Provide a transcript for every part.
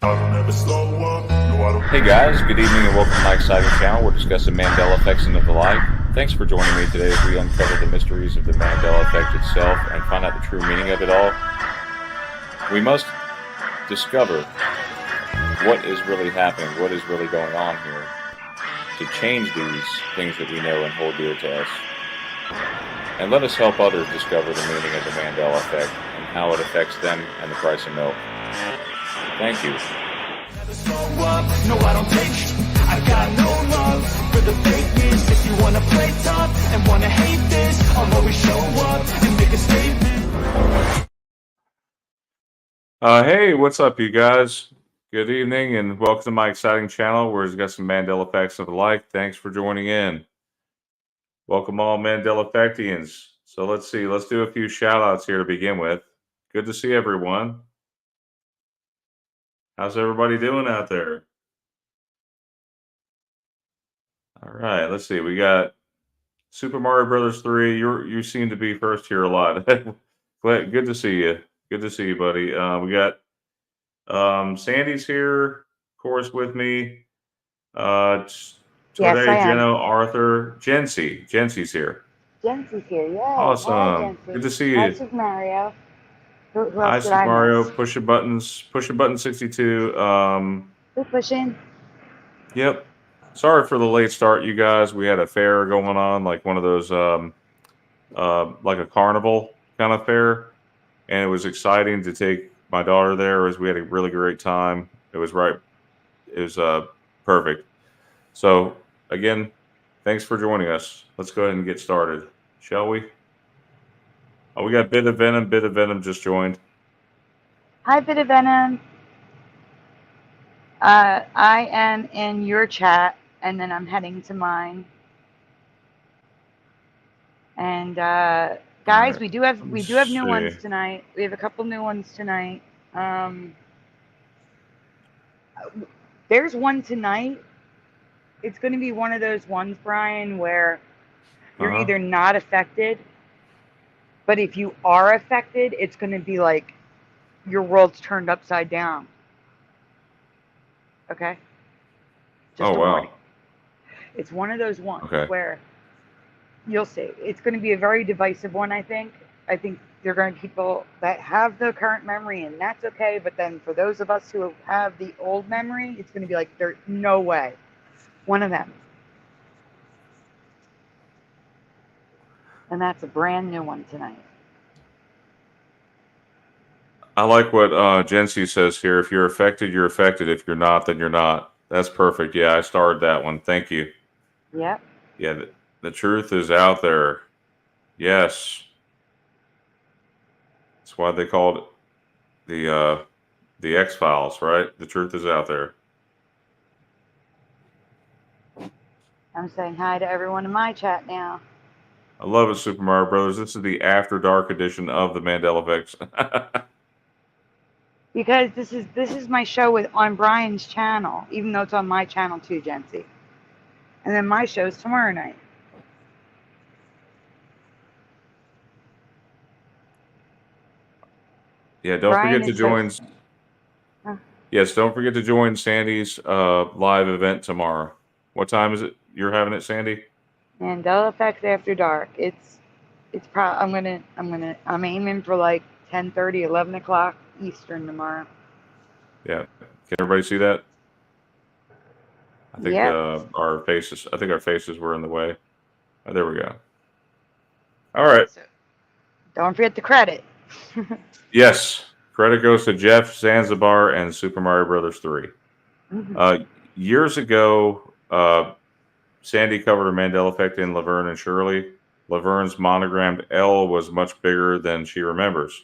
Hey guys, good evening and welcome to my exciting channel. We're discussing Mandela effects and the like. Thanks for joining me today as we uncover the mysteries of the Mandela effect itself and find out the true meaning of it all. We must discover what is really happening, what is really going on here, to change these things that we know and hold dear to us. And let us help others discover the meaning of the Mandela effect and how it affects them and the price of milk. Thank you. No, I don't take. I got no love for the fakeness. If you wanna play tough and wanna hate this, I'll always show up and make a statement. Hey, what's up, you guys? Good evening and welcome to my exciting channel where we've got some Mandela effects and the like. Thanks for joining in. Welcome all Mandela effectians. So let's see, let's do a few shout outs here to begin with. Good to see everyone. How's everybody doing out there? All right, let's see. We got Super Mario Brothers 3. You seem to be first here a lot. Good to see you. Good to see you, buddy. We got Sandy's here, of course, with me. Yes, Today, I am. Jenna, Arthur, Jency's here. Jency's here, yay. Awesome. Hi, Jency. Good to see Hi, you. Super Mario. Who Hi, else did Super I Mario. miss? Push button 62. Who's pushing? Yep. Sorry for the late start, you guys. We had a fair going on, like one of those, like a carnival kind of fair, and it was exciting to take my daughter there. As we had a really great time. It was perfect. So again, thanks for joining us. Let's go ahead and get started, shall we? Oh, we got Bit of Venom. Bit of Venom just joined. Hi, Bit of Venom. I am in your chat, and then I'm heading to mine. And guys, right. we do have new ones tonight. We have a couple new ones tonight. There's one tonight. It's going to be one of those ones, Brian, where you're either not affected, but if you are affected, it's going to be like your world's turned upside down. Okay? Just a warning. It's one of those ones where you'll see. It's going to be a very divisive one, I think. I think they're going to people that have the current memory, and that's okay. But then for those of us who have the old memory, it's going to be like, there's no way. One of them. And that's a brand new one tonight. I like what Jency says here. If you're affected, you're affected. If you're not, then you're not. That's perfect. Yeah, I started that one. Thank you. Yep. Yeah, the truth is out there. Yes. That's why they called it the X-Files, right? The truth is out there. I'm saying hi to everyone in my chat now. I love it, Super Mario Brothers. This is the After Dark edition of the Mandela effects. Because this is my show on Brian's channel, even though it's on my channel too, Jency. And then my show's tomorrow night. Yeah, don't forget to join. Yes, don't forget to join Sandy's live event tomorrow. What time is it? You're having it, Sandy? Mandela Effects After Dark. It's probably I'm aiming for like 10:30, 11 o'clock Eastern tomorrow. Yeah. Can everybody see that? I think our faces were in the way. Oh, there we go. All right. So, don't forget the credit. Yes. Credit goes to Jeff, Zanzibar, and Super Mario Brothers 3. Mm-hmm. Years ago, Sandy covered a Mandela effect in Laverne and Shirley. Laverne's monogrammed L was much bigger than she remembers.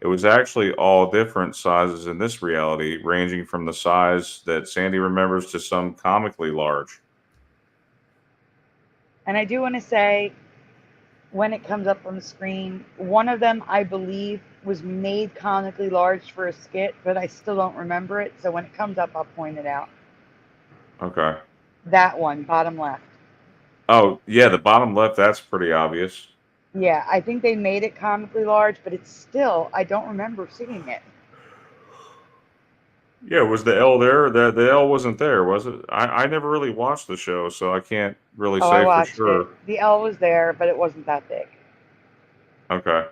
It was actually all different sizes in this reality, ranging from the size that Sandy remembers to some comically large. And I do want to say, when it comes up on the screen, one of them, I believe, was made comically large for a skit, but I still don't remember it. So when it comes up, I'll point it out. Okay. That one, bottom left. Oh, yeah, the bottom left, that's pretty obvious. Yeah, I think they made it comically large, but it's still, I don't remember seeing it. Yeah, was the L there? The L wasn't there, was it? I never really watched the show, so I can't really Oh, I say for watched it. sure. The L was there, but it wasn't that big. Okay.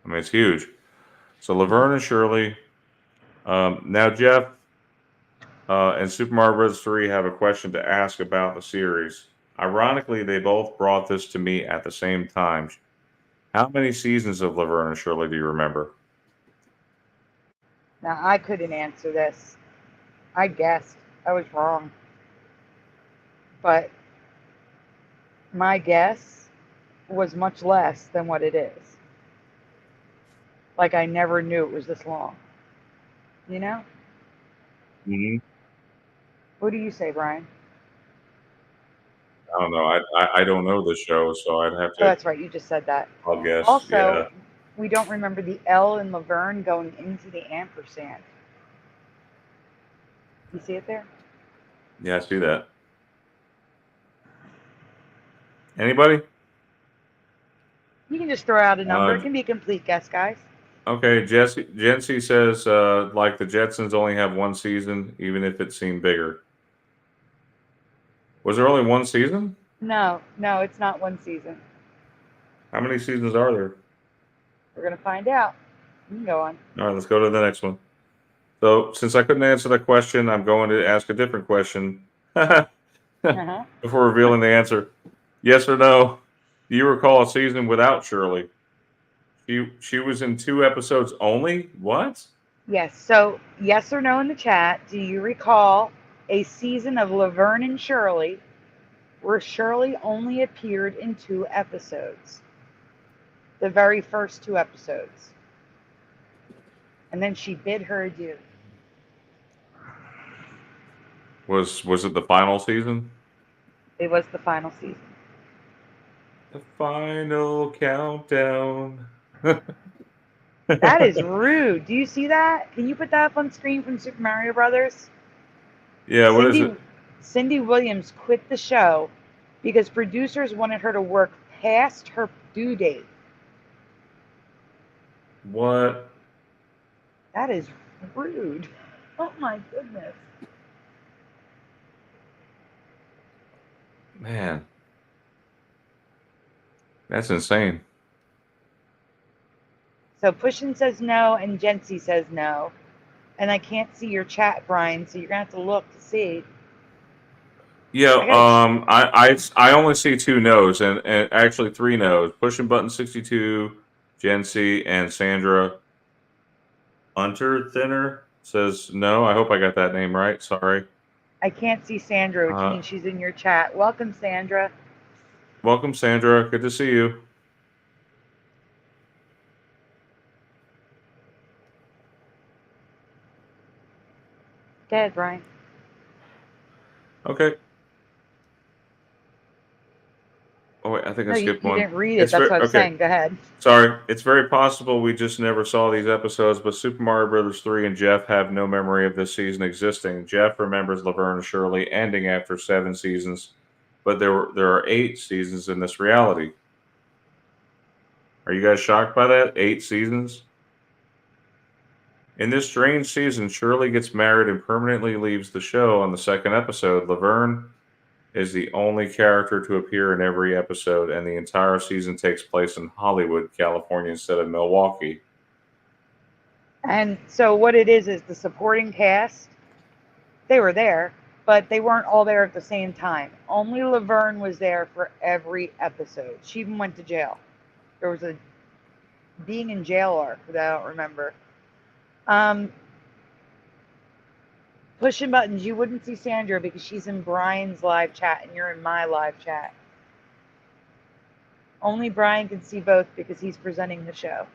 I mean, it's huge. So Laverne and Shirley. Now Jeff and Super Mario Bros. 3 have a question to ask about the series. Ironically, they both brought this to me at the same time. How many seasons of Laverne and Shirley do you remember? Now, I couldn't answer this. I guessed. I was wrong. But my guess was much less than what it is. Like, I never knew it was this long. You know? Mm-hmm. What do you say, Brian? I don't know. I don't know the show, so I'd have Oh, to. that's right. You just said that. I'll guess. Also, Yeah. we don't remember the L in Laverne going into the ampersand. You see it there? Yeah, I see that. Anybody? You can just throw out a number. It can be a complete guess, guys. Okay, Jency says like the Jetsons only have one season, even if it seemed bigger. Was there only one season? No, it's not one season. How many seasons are there? We're going to find out. You can go on. All right, let's go to the next one. So, since I couldn't answer that question, I'm going to ask a different question before revealing the answer. Yes or no? Do you recall a season without Shirley? She was in 2 episodes only? What? Yes. So, yes or no in the chat. Do you recall a season of Laverne and Shirley where Shirley only appeared in 2 episodes? The very first 2 episodes. And then she bid her adieu. Was it the final season? It was the final season. The final countdown. That is rude. Do you see that? Can you put that up on screen from Super Mario Brothers? Yeah, what is it? Cindy Williams quit the show because producers wanted her to work past her due date. What? That is rude. Oh my goodness. Man. That's insane. So Pushin says no and Jency says no. And I can't see your chat, Brian, so you're gonna have to look to see. Yeah, I only see 2 no's and actually 3 no's. Pushing button 62, Jency and Sandra Hunter Thinner says no. I hope I got that name right. Sorry. I can't see Sandra, which means she's in your chat. Welcome, Sandra. Welcome, Sandra. Good to see you. Go ahead, Brian. Okay. Oh, wait, I think I skipped one. You didn't read it. That's what I was saying. Go ahead. Sorry. It's very possible we just never saw these episodes, but Super Mario Bros. 3 and Jeff have no memory of this season existing. Jeff remembers Laverne and Shirley ending after 7 seasons, but there are 8 seasons in this reality. Are you guys shocked by that? 8 seasons? In this strange season, Shirley gets married and permanently leaves the show on the 2nd episode. Laverne is the only character to appear in every episode, and the entire season takes place in Hollywood, California, instead of Milwaukee. And so what it is the supporting cast, they were there, but they weren't all there at the same time. Only Laverne was there for every episode. She even went to jail. There was a being in jail arc that I don't remember. Pushing buttons, you wouldn't see Sandra because she's in Brian's live chat and you're in my live chat. Only Brian can see both because he's presenting the show.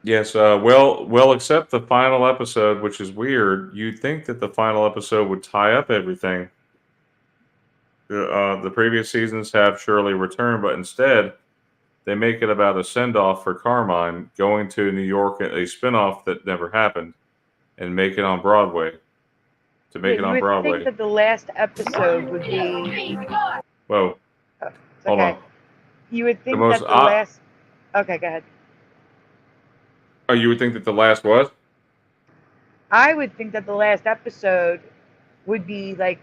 Yes, well, except the final episode, which is weird. You'd think that the final episode would tie up everything. The previous seasons have Shirley return, but instead, they make it about a send-off for Carmine going to New York, a spin-off that never happened, and make it on Broadway. To make it on Broadway. You would think that the last episode would be... Whoa. Oh, hold on. You would think that the last... Okay, go ahead. Oh, you would think that the last what? I would think that the last episode would be like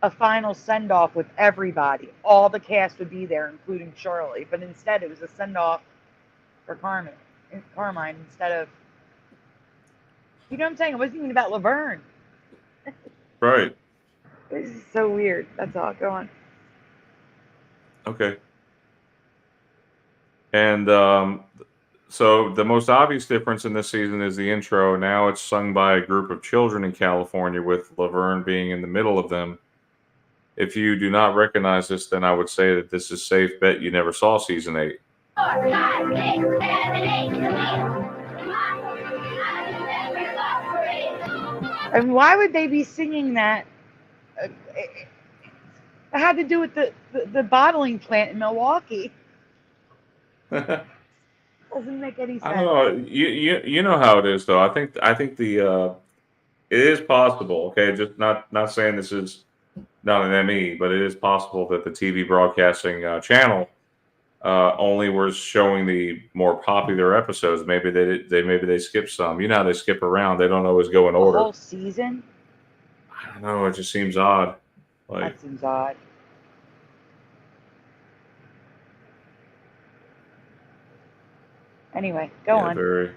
a final send off with everybody. All the cast would be there, including Shirley. But instead, it was a send off for Carmine instead of. You know what I'm saying? It wasn't even about Laverne. Right. This is so weird. That's all. Go on. Okay. And so the most obvious difference in this season is the intro. Now it's sung by a group of children in California, with Laverne being in the middle of them. If you do not recognize this, then I would say that this is safe bet you never saw season 8. And why would they be singing that? It had to do with the bottling plant in Milwaukee. Doesn't make any sense. I don't know. You know how it is, though. I think the it is possible. Okay, just not saying this is not an ME, but it is possible that the TV broadcasting channel only was showing the more popular episodes. Maybe they skipped some. You know how they skip around. They don't always go in order. The whole season? I don't know. It just seems odd. Like, that seems odd. Anyway, go on. Very...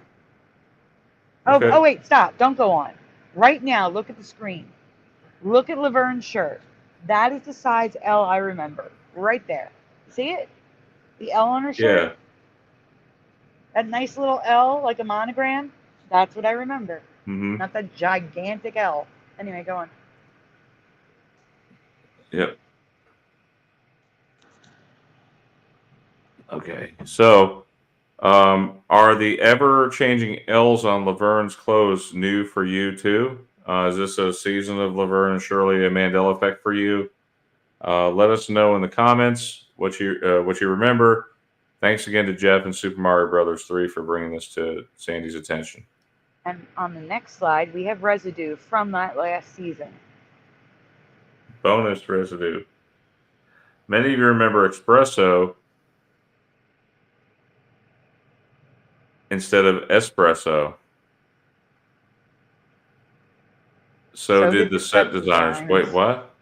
Okay. Oh, wait, stop. Don't go on. Right now, look at the screen. Look at Laverne's shirt. That is the size L I remember. Right there. See it? The L on her shirt? Yeah. That nice little L, like a monogram? That's what I remember. Mm-hmm. Not that gigantic L. Anyway, go on. Yep. Okay, so are the ever-changing L's on Laverne's clothes new for you too? Is this a season of Laverne and Shirley a Mandela effect for you? Let us know in the comments what you remember. Thanks again to Jeff and Super Mario Brothers 3 for bringing this to Sandy's attention. And on the next slide, we have residue from that last season. Bonus residue. Many of you remember espresso instead of espresso. So did the set designers. Wait, what?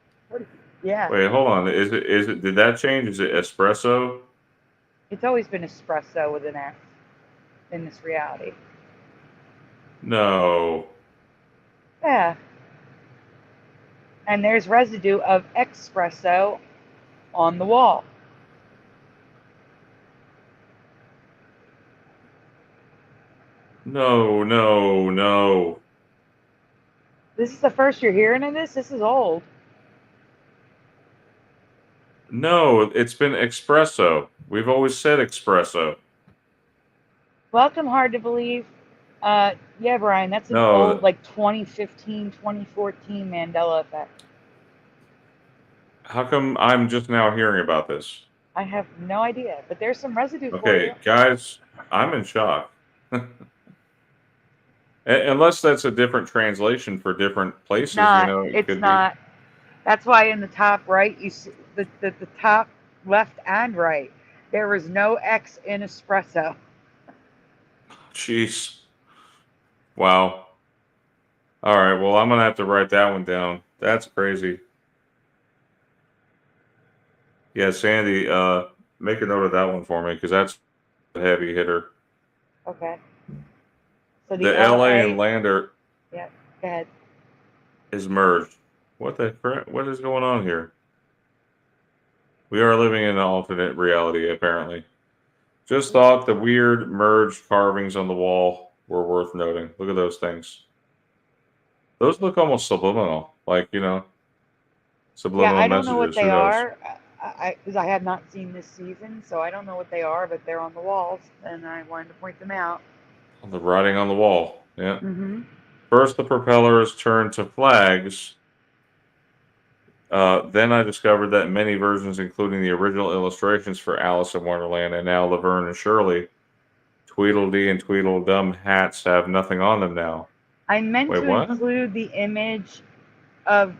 Yeah. Wait, hold on. Is it? Did that change? Is it espresso? It's always been espresso with an S in this reality. No. Yeah. And there's residue of espresso on the wall. No. This is the first you're hearing of this? This is old. No, it's been espresso. We've always said espresso. Welcome, hard to believe. Yeah, Brian, that's an old, like 2015, 2014 Mandela effect. How come I'm just now hearing about this? I have no idea, but there's some residue for you. Okay, guys, I'm in shock. Unless that's a different translation for different places. Not, you know, it's not. That's why in the top right, you see the top left and right, there was no X in espresso. Jeez. Wow. All right, well, I'm going to have to write that one down. That's crazy. Yeah, Sandy, make a note of that one for me, because that's a heavy hitter. Okay. So the LA and Lander go ahead. Is merged. What is going on here? We are living in an alternate reality, apparently. Just thought the weird merged carvings on the wall were worth noting. Look at those things. Those look almost subliminal, like, you know, subliminal messages. Yeah, I don't know what they are, because I have not seen this season, so I don't know what they are, but they're on the walls, and I wanted to point them out. The writing on the wall, yeah. Mm-hmm. First, the propellers turned to flags. Then I discovered that many versions, including the original illustrations for Alice in Wonderland and now Laverne and Shirley, Tweedledee and Tweedledum hats have nothing on them now. I meant to include the image of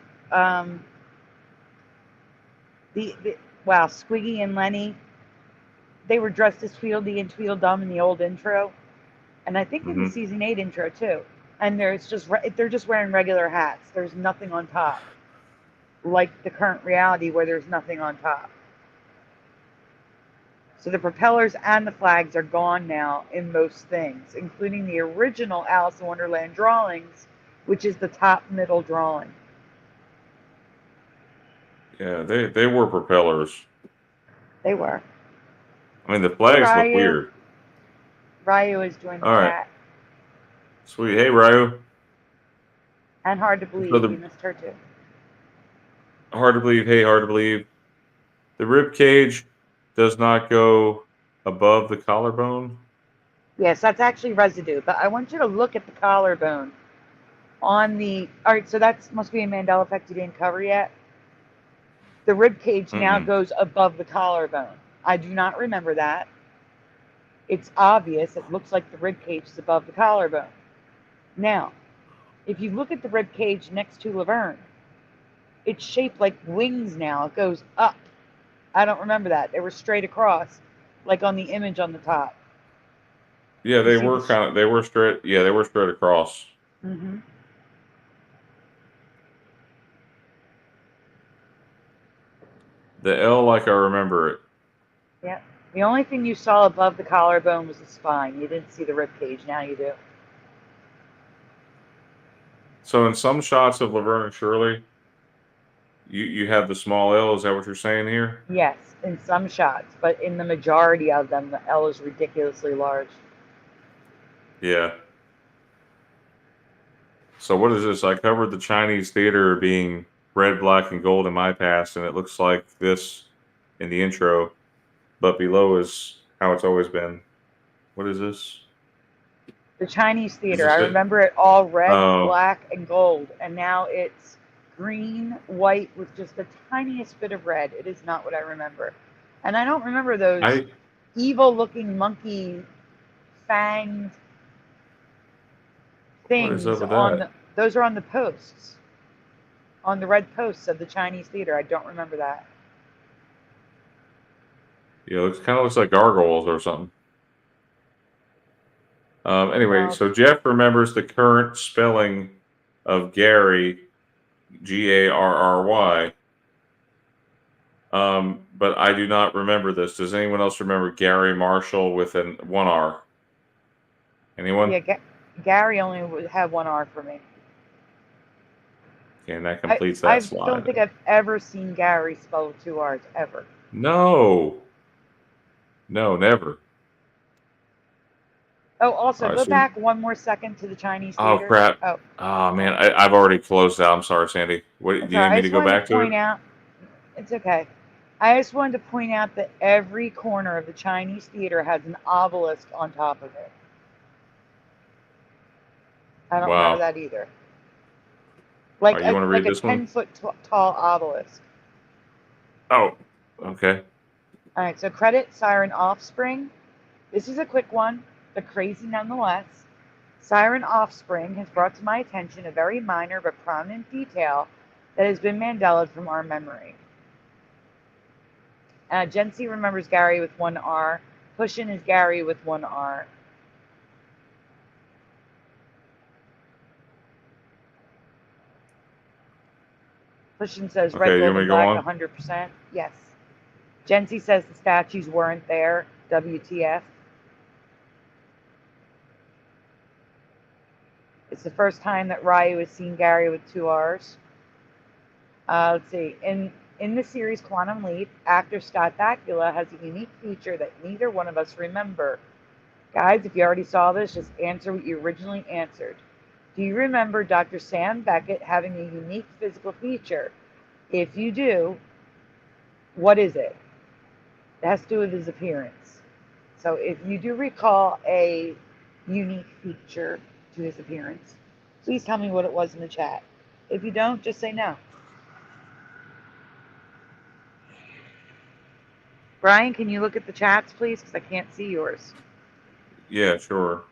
Squiggy and Lenny. They were dressed as Tweedledee and Tweedledum in the old intro, and I think in the season 8 intro too. And they're just wearing regular hats. There's nothing on top, like the current reality where there's nothing on top. So the propellers and the flags are gone now in most things, including the original Alice in Wonderland drawings, which is the top middle drawing. Yeah, they were propellers. They were. I mean, the flags look weird. Ryu is joining the chat. Sweet. Hey, Ryu. And hard to believe. You missed her too. Hard to believe. Hey, hard to believe. The rib cage does not go above the collarbone. Yes, that's actually residue. But I want you to look at the collarbone on the. All right, so that must be a Mandela effect you didn't cover yet. The rib cage now goes above the collarbone. I do not remember that. It's obvious. It looks like the rib cage is above the collarbone. Now, if you look at the rib cage next to Laverne, it's shaped like wings now. It goes up. I don't remember that. They were straight across, like on the image on the top. Yeah, they were straight. Yeah, they were straight across. Mm-hmm. The L, like I remember it. Yeah. The only thing you saw above the collarbone was the spine. You didn't see the rib cage. Now you do. So in some shots of Laverne and Shirley, you have the small L. Is that what you're saying here? Yes, in some shots, but in the majority of them, the L is ridiculously large. Yeah. So what is this? I covered the Chinese theater being red, black, and gold in my past, and it looks like this in the intro, but below is how it's always been. What is this? The Chinese theater. I remember it all red, black, and gold, and now it's green, white, with just the tiniest bit of red. It is not what I remember. And I don't remember those evil-looking monkey fanged things on those are on the posts. On the red posts of the Chinese theater. I don't remember that. Yeah, it kind of looks like gargoyles or something. Anyway, so Jeff remembers the current spelling of Gary, Garry. But I do not remember this. Does anyone else remember Gary Marshall with one R? Anyone? Yeah, Gary only had one R for me. Okay, and that completes that slide. I don't think I've ever seen Gary spelled with two R's, ever. No. No, never. Oh, also, go back one more second to the Chinese theater. Oh, crap. Oh, man, I've already closed out. I'm sorry, Sandy. What, do you need me to go back to it? It's okay. I just wanted to point out that every corner of the Chinese theater has an obelisk on top of it. I don't remember that either. Like a 10-foot tall obelisk. Oh, okay. All right, so credit Siren Offspring. This is a quick one, but crazy nonetheless. Siren Offspring has brought to my attention a very minor but prominent detail that has been Mandela'd from our memory. Gen C remembers Gary with one R. Pushin is Gary with one R. Pushin says red, gold, and black 100%. Yes. Gen C says the statues weren't there. WTF. It's the first time that Ryu has seen Gary with two R's. Let's see. In the series Quantum Leap, actor Scott Bakula has a unique feature that neither one of us remember. Guys, if you already saw this, just answer what you originally answered. Do you remember Dr. Sam Beckett having a unique physical feature? If you do, what is it? It has to do with his appearance. So if you do recall a unique feature to his appearance, please tell me what it was in the chat. If you don't, just say no. Brian, can you look at the chats, please? Because I can't see yours. Yeah, sure.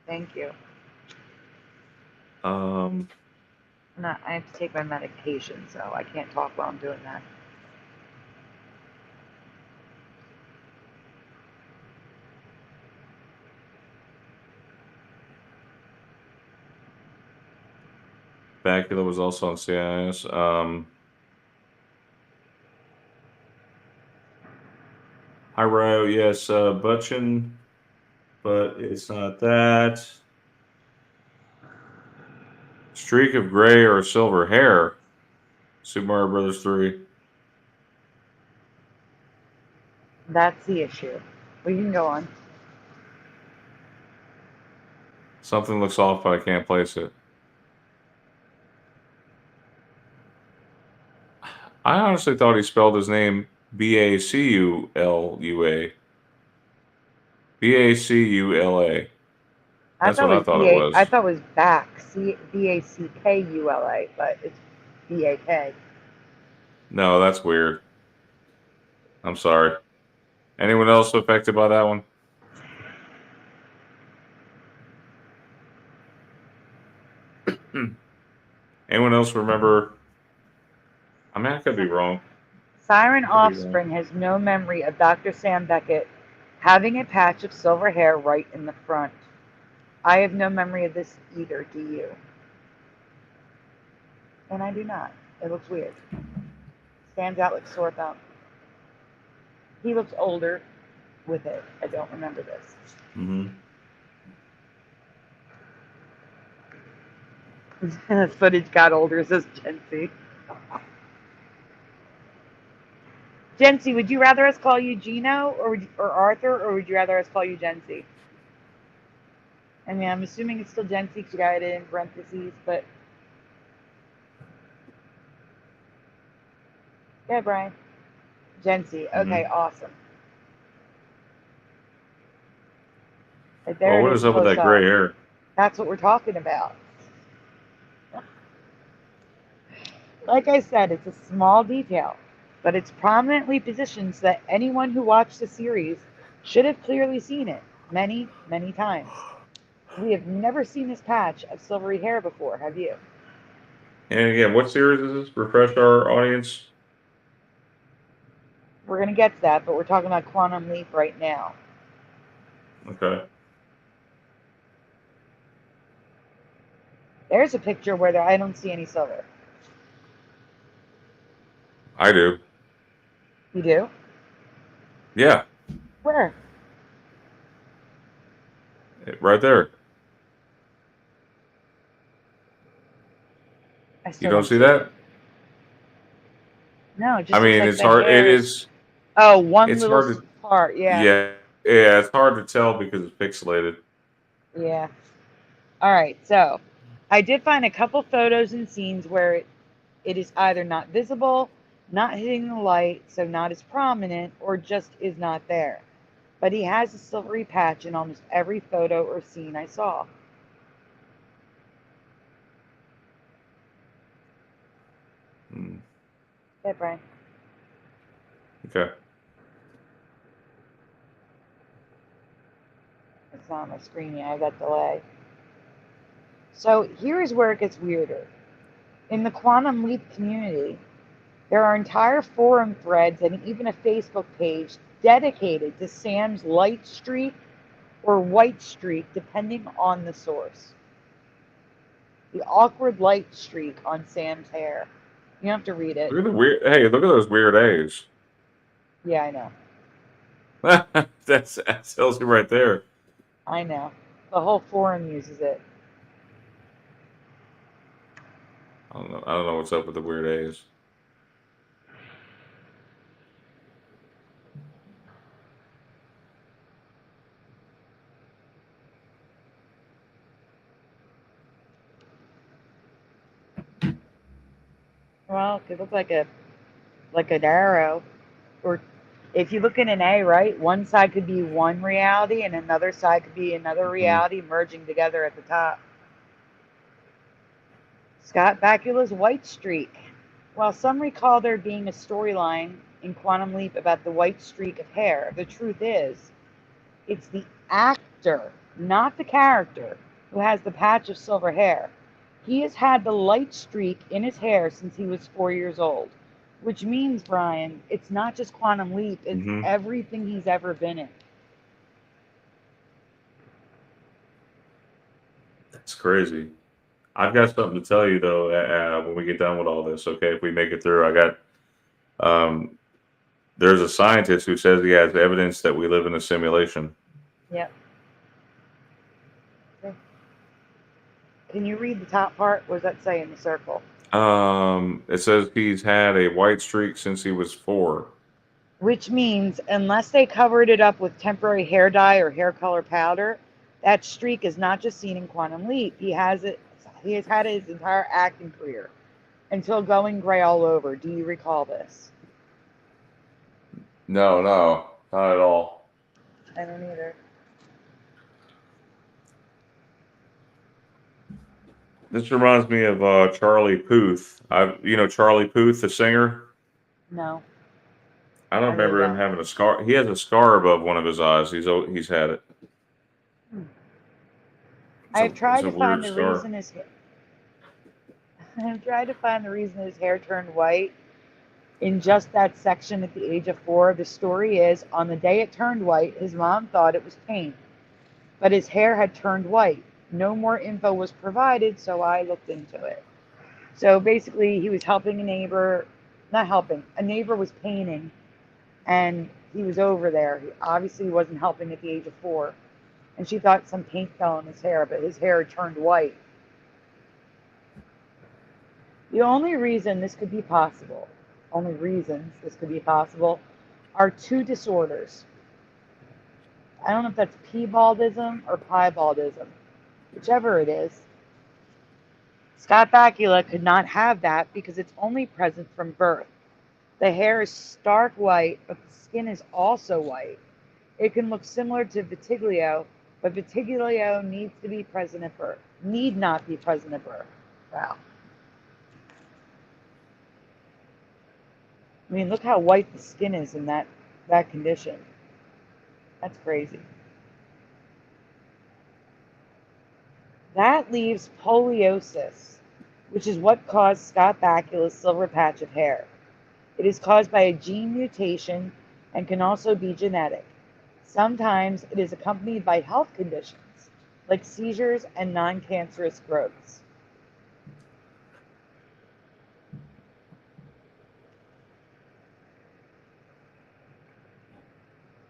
Thank you. I have to take my medication, so I can't talk while I'm doing that. Bakula was also on CIS. Hi, Ryo. Yes, Butchin, but it's not that. Streak of gray or silver hair. Super Mario Brothers 3. That's the issue. We can go on. Something looks off, but I can't place it. I honestly thought he spelled his name Bacula. Bacula. That's what I thought it was. I thought it was back. Backula, but it's BAK. No, that's weird. I'm sorry. Anyone else affected by that one? Anyone else remember? I mean, I could be wrong. Siren Offspring has no memory of Dr. Sam Beckett having a patch of silver hair right in the front. I have no memory of this either, do you? And I do not. It looks weird. Stands out like sore thumb. He looks older with it. I don't remember this. Footage got older, says Jency. Jency, would you rather us call you Gino or Arthur, or would you rather us call you Jency? I mean, I'm assuming it's still Jency because you got it in parentheses, but... Yeah, Brian. Jency. Okay, awesome. Right there, well, what is up with that gray hair? That's what we're talking about. Like I said, it's a small detail, but it's prominently positioned so that anyone who watched the series should have clearly seen it many, many times. We have never seen this patch of silvery hair before, have you? And again, what series is this? Refresh our audience. We're going to get to that, but we're talking about Quantum Leap right now. Okay. There's a picture where I don't see any silver. I do. You do? Yeah. Where? Right there. You don't see that? No, it just I mean, like it's hard. It is. Oh, one it's little hard to, part. Yeah. Yeah. It's hard to tell because it's pixelated. Yeah. All right. So, I did find a couple photos and scenes where it is either not visible, not hitting the light, so not as prominent, or just is not there. But he has a silvery patch in almost every photo or scene I saw. Yeah, Brian. Okay. It's not on my screen yet. I got delay. So here's where it gets weirder. In the Quantum Leap community, there are entire forum threads and even a Facebook page dedicated to Sam's light streak or white streak, depending on the source. The awkward light streak on Sam's hair. You don't have to read it. Look at the weird. Hey, look at those weird A's. Yeah, I know. That tells you right there. I know. The whole forum uses it. I don't know what's up with the weird A's. Well, it could look like an arrow, or if you look in an A, right, one side could be one reality and another side could be another reality merging together at the top. Scott Bakula's white streak. While some recall there being a storyline in Quantum Leap about the white streak of hair, the truth is, it's the actor, not the character, who has the patch of silver hair. He has had the light streak in his hair since he was 4 years old, which means, Brian, it's not just Quantum Leap, it's everything he's ever been in. That's crazy. I've got something to tell you though when we get done with all this. Okay, if we make it through, I got. There's a scientist who says he has evidence that we live in a simulation. Yep. Okay. Can you read the top part? What does that say in the circle? It says he's had a white streak since he was 4. Which means unless they covered it up with temporary hair dye or hair color powder, that streak is not just seen in Quantum Leap. He has it. He has had his entire acting career until going gray all over. Do you recall this? No, not at all. I don't either. This reminds me of Charlie Puth. You know Charlie Puth, the singer? No. I don't remember him having a scar. He has a scar above one of his eyes. He's had it. I've tried to find the reason his hair. I've tried to find the reason his hair turned white in just that section at the age of 4. The story is, on the day it turned white, his mom thought it was paint, but his hair had turned white. No more info was provided, so I looked into it. So basically, he was helping a neighbor, not helping, a neighbor was painting, and he was over there. He obviously wasn't helping at the age of 4, and she thought some paint fell on his hair, but his hair had turned white. The only reason this could be possible, only reasons this could be possible, are 2 disorders. I don't know if that's P-baldism or piebaldism, whichever it is. Scott Bakula could not have that because it's only present from birth. The hair is stark white, but the skin is also white. It can look similar to vitiglio, but vitiglio needs to be present at birth. Need not be present at birth. Wow. I mean, look how white the skin is in that condition. That's crazy. That leaves poliosis, which is what caused Scott Bakula's silver patch of hair. It is caused by a gene mutation and can also be genetic. Sometimes it is accompanied by health conditions, like seizures and non-cancerous growths.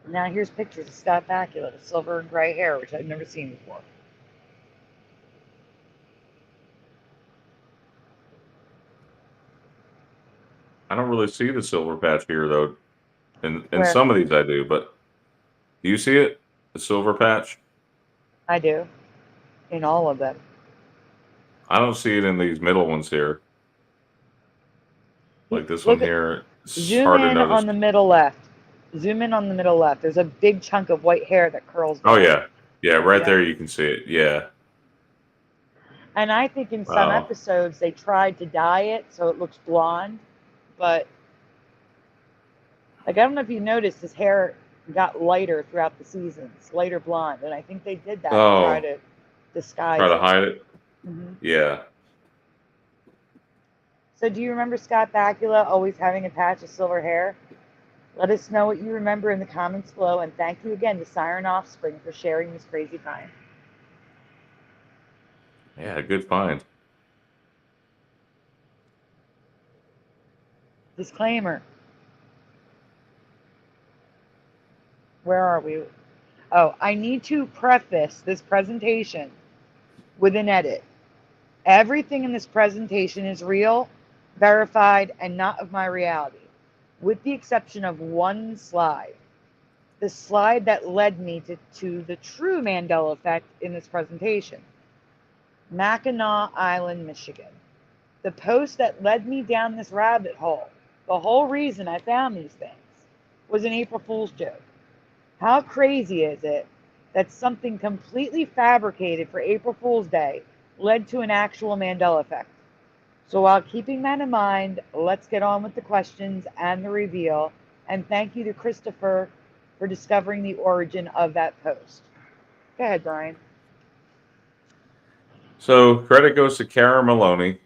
Now here's pictures of Scott Bakula with silver and gray hair, which I've never seen before. I don't really see the silver patch here, though. In some of these I do, but do you see it? The silver patch? I do. In all of them. I don't see it in these middle ones here. Like this one here. Zoom in on the middle left. Zoom in on the middle left. There's a big chunk of white hair that curls down. Oh, yeah. Yeah, right there you can see it. Yeah. And I think in some episodes they tried to dye it so it looks blonde. But, like, I don't know if you noticed, his hair got lighter throughout the seasons. Lighter blonde. And I think they did that to try to disguise it. Try to hide it? Mm-hmm. Yeah. So do you remember Scott Bakula always having a patch of silver hair? Let us know what you remember in the comments below, and thank you again to Siren Offspring for sharing this crazy find. Yeah, good find. Disclaimer. Where are we? Oh, I need to preface this presentation with an edit. Everything in this presentation is real, verified, and not of my reality, with the exception of one slide. The slide that led me to the true Mandela effect in this presentation. Mackinac Island, Michigan. The post that led me down this rabbit hole, the whole reason I found these things, was an April Fool's joke. How crazy is it that something completely fabricated for April Fool's Day led to an actual Mandela effect? So while keeping that in mind, let's get on with the questions and the reveal. And thank you to Christopher for discovering the origin of that post. Go ahead, Brian. So credit goes to Kara Maloney.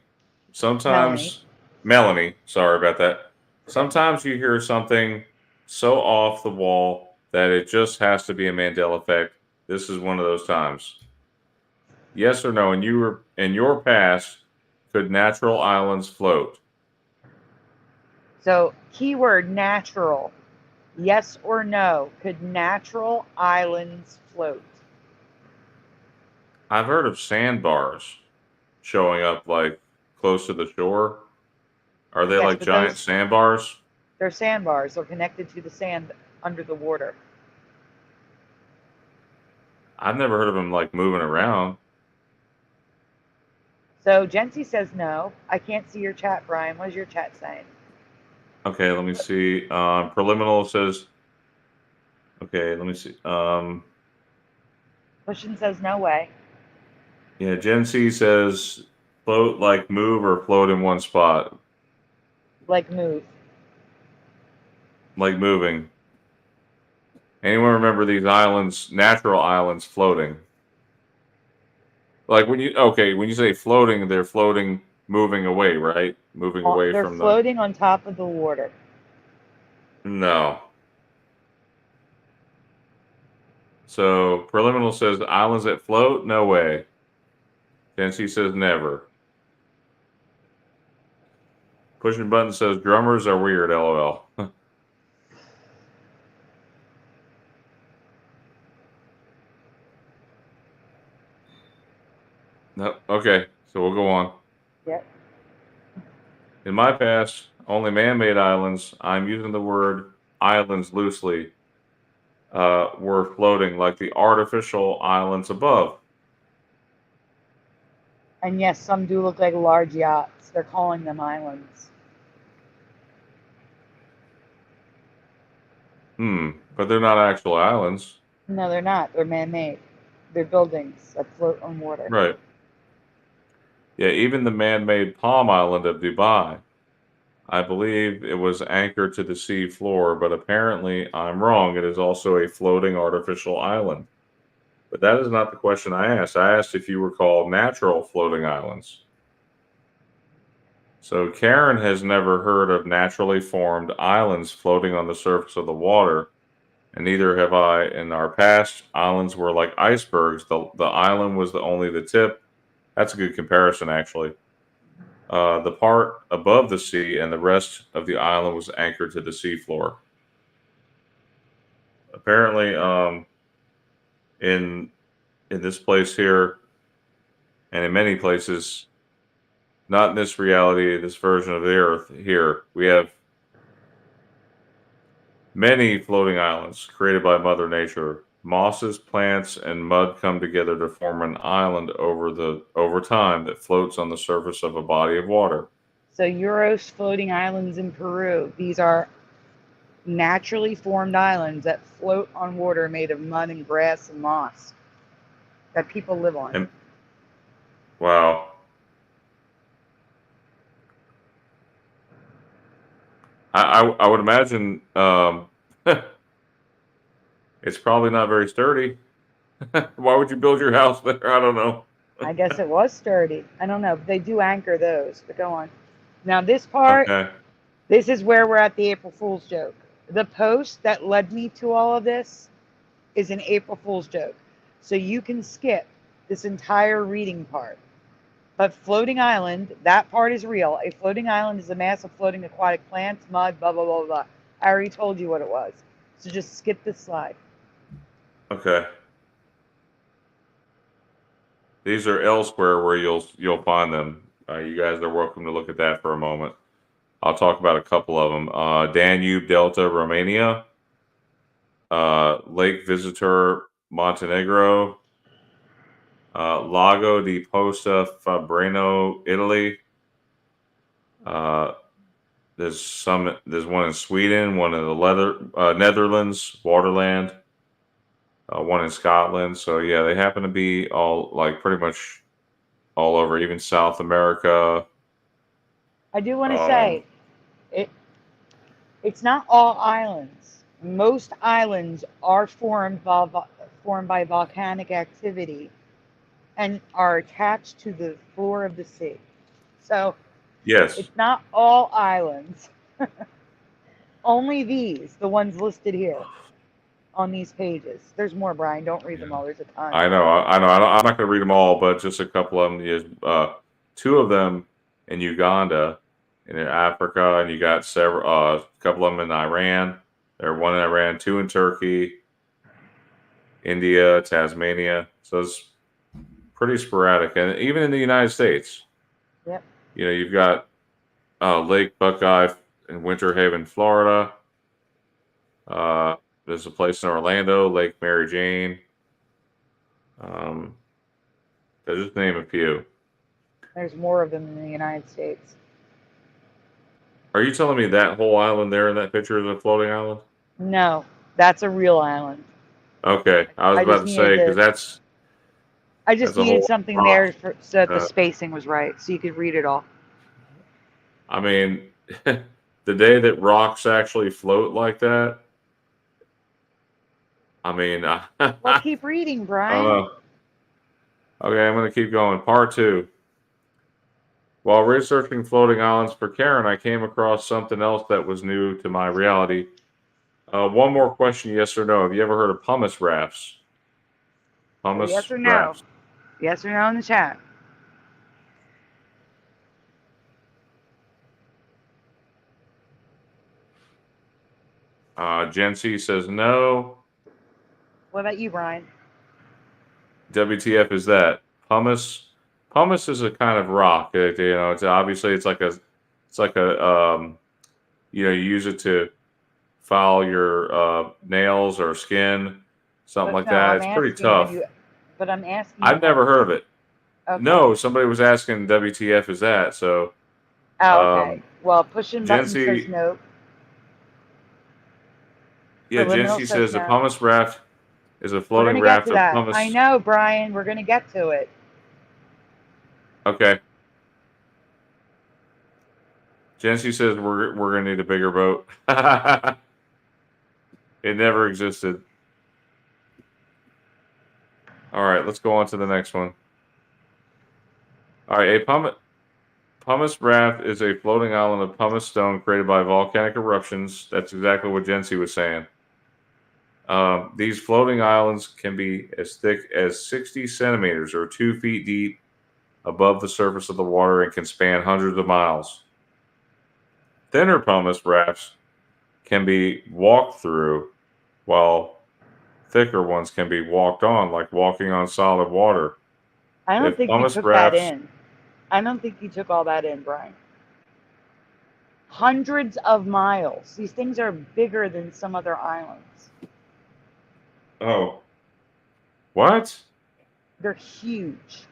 Sometimes Melanie, sorry about that. Sometimes you hear something so off the wall that it just has to be a Mandela effect. This is one of those times. Yes or no? In your past, could natural islands float? So, keyword natural. Yes or no? Could natural islands float? I've heard of sandbars showing up like close to the shore. Are they Yes, like but giant sandbars? they're sandbars. They're connected to the sand under the water. I've never heard of them like moving around. So Jency says no. I can't see your chat, Brian. What is your chat saying? Okay, let me see. Preliminal says. Okay, let me see. Cushion says no way. Yeah, Gen C says float like move or float in one spot. Like move. Like moving. Anyone remember these islands, natural islands floating? Like when you say floating, they're floating, moving away, right? Moving away They're from the. floating on top of the water. No. So preliminal says islands that float, no way. Tennessee says never. Pushing button says drummers are weird, lol. No, okay, so we'll go on. Yep. In my past, only man-made islands, I'm using the word islands loosely, were floating like the artificial islands above. And yes, some do look like large yachts. They're calling them islands. But they're not actual islands. No, they're not. They're man-made. They're buildings that float on water. Right. Yeah, even the man-made Palm Island of Dubai, I believe it was anchored to the sea floor, but apparently I'm wrong. It is also a floating artificial island. But that is not the question I asked. I asked if you recall natural floating islands. So Karen has never heard of naturally formed islands floating on the surface of the water, and neither have I. In our past, islands were like icebergs. The island was only the tip. That's a good comparison, actually. The part above the sea and the rest of the island was anchored to the seafloor. Apparently, in this place here, and in many places, not in this reality, this version of the Earth here, we have many floating islands created by Mother Nature. Mosses, plants, and mud come together to form an island over time that floats on the surface of a body of water. So Euros floating islands in Peru. These are naturally formed islands that float on water made of mud and grass and moss that people live on. Wow. I would imagine it's probably not very sturdy. Why would you build your house there? I don't know. I guess it was sturdy. I don't know. They do anchor those, but go on. Now this part, Okay. This is where we're at the April Fool's joke. The post that led me to all of this is an April Fool's joke. So you can skip this entire reading part. But floating island, that part is real. A floating island is a mass of floating aquatic plants, mud, blah, blah, blah, blah. I already told you what it was. So just skip this slide. Okay. These are elsewhere where you'll find them. You guys are welcome to look at that for a moment. I'll talk about a couple of them. Danube Delta, Romania. Lake Visitor, Montenegro. Lago di Posta Fabreno, Italy. There's one in Sweden, one in the Netherlands, Waterland, one in Scotland. So yeah, they happen to be all like pretty much all over, even South America. I do want to say, it's not all islands. Most islands are formed by volcanic activity and are attached to the floor of the sea. So yes, it's not all islands. Only these, the ones listed here, on these pages. There's more, Brian. Don't read them all. There's a ton. I know. I'm not going to read them all, but just a couple of them. Two of them in Uganda, and in Africa, and you got several. A couple of them in Iran. There are one in Iran, two in Turkey, India, Tasmania. So it's pretty sporadic, and even in the United States. Yep. You've got Lake Buckeye in Winter Haven, Florida. There's a place in Orlando, Lake Mary Jane. To just name a few. There's more of them in the United States. Are you telling me that whole island there in that picture is a floating island? No, that's a real island. Okay, I was about to say, because that's... I just needed something there so that the spacing was right, so you could read it all. I mean, the day that rocks actually float like that, I mean... well, keep reading, Brian. I don't know. Okay, I'm going to keep going. Part 2. While researching floating islands for Karen, I came across something else that was new to my reality. One more question, yes or no. Have you ever heard of pumice rafts? Pumice yes or no? Rafts. Yes or no in the chat. Gen C says no. What about you, Brian? WTF is that? Pumice. Pumice is a kind of rock. It's obviously it's like a you use it to file your nails or skin, something like that. It's pretty tough. But I'm asking. I've never heard of it. Okay. No, somebody was asking WTF is that, so. Oh, okay. Well, pushing button Gen says no. Yeah, Gen C says a pumice raft is a floating raft of pumice. I know, Brian. We're going to get to it. Okay. Gen C says we're going to need a bigger boat. It never existed. All right, let's go on to the next one. All right, a pumice raft is a floating island of pumice stone created by volcanic eruptions. That's exactly what Gen C was saying. These floating islands can be as thick as 60 centimeters or 2 feet deep above the surface of the water and can span hundreds of miles. Thinner pumice rafts can be walked through, while thicker ones can be walked on, like walking on solid water. I don't think you took that in. I don't think you took all that in, Brian. Hundreds of miles. These things are bigger than some other islands. Oh. What? They're huge.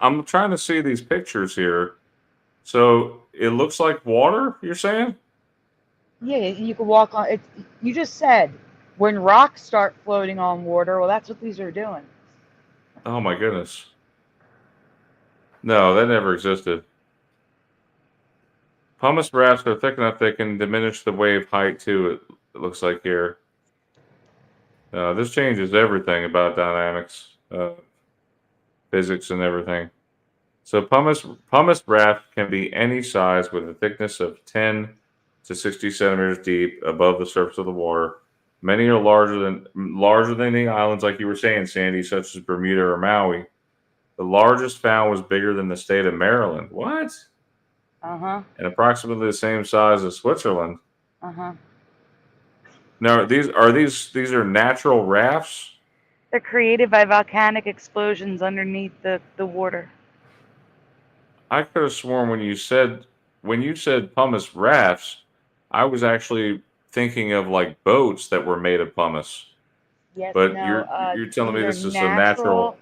I'm trying to see these pictures here. So it looks like water, you're saying? Yeah, you can walk on it. You just said when rocks start floating on water, well, that's what these are doing. Oh my goodness. No, that never existed. Pumice rafts are thick enough they can diminish the wave height too, it looks like here. This changes everything about dynamics, physics and everything. So pumice raft can be any size with a thickness of 10 to 60 centimeters deep above the surface of the water. Many are larger than the islands, like you were saying, Sandy, such as Bermuda or Maui. The largest found was bigger than the state of Maryland. What? Uh-huh. And approximately the same size as Switzerland. Uh-huh. Now, these are natural rafts? They're created by volcanic explosions underneath the water. I could have sworn when you said pumice rafts, I was actually thinking of like boats that were made of pumice. Yes, but no, you're telling me this is a natural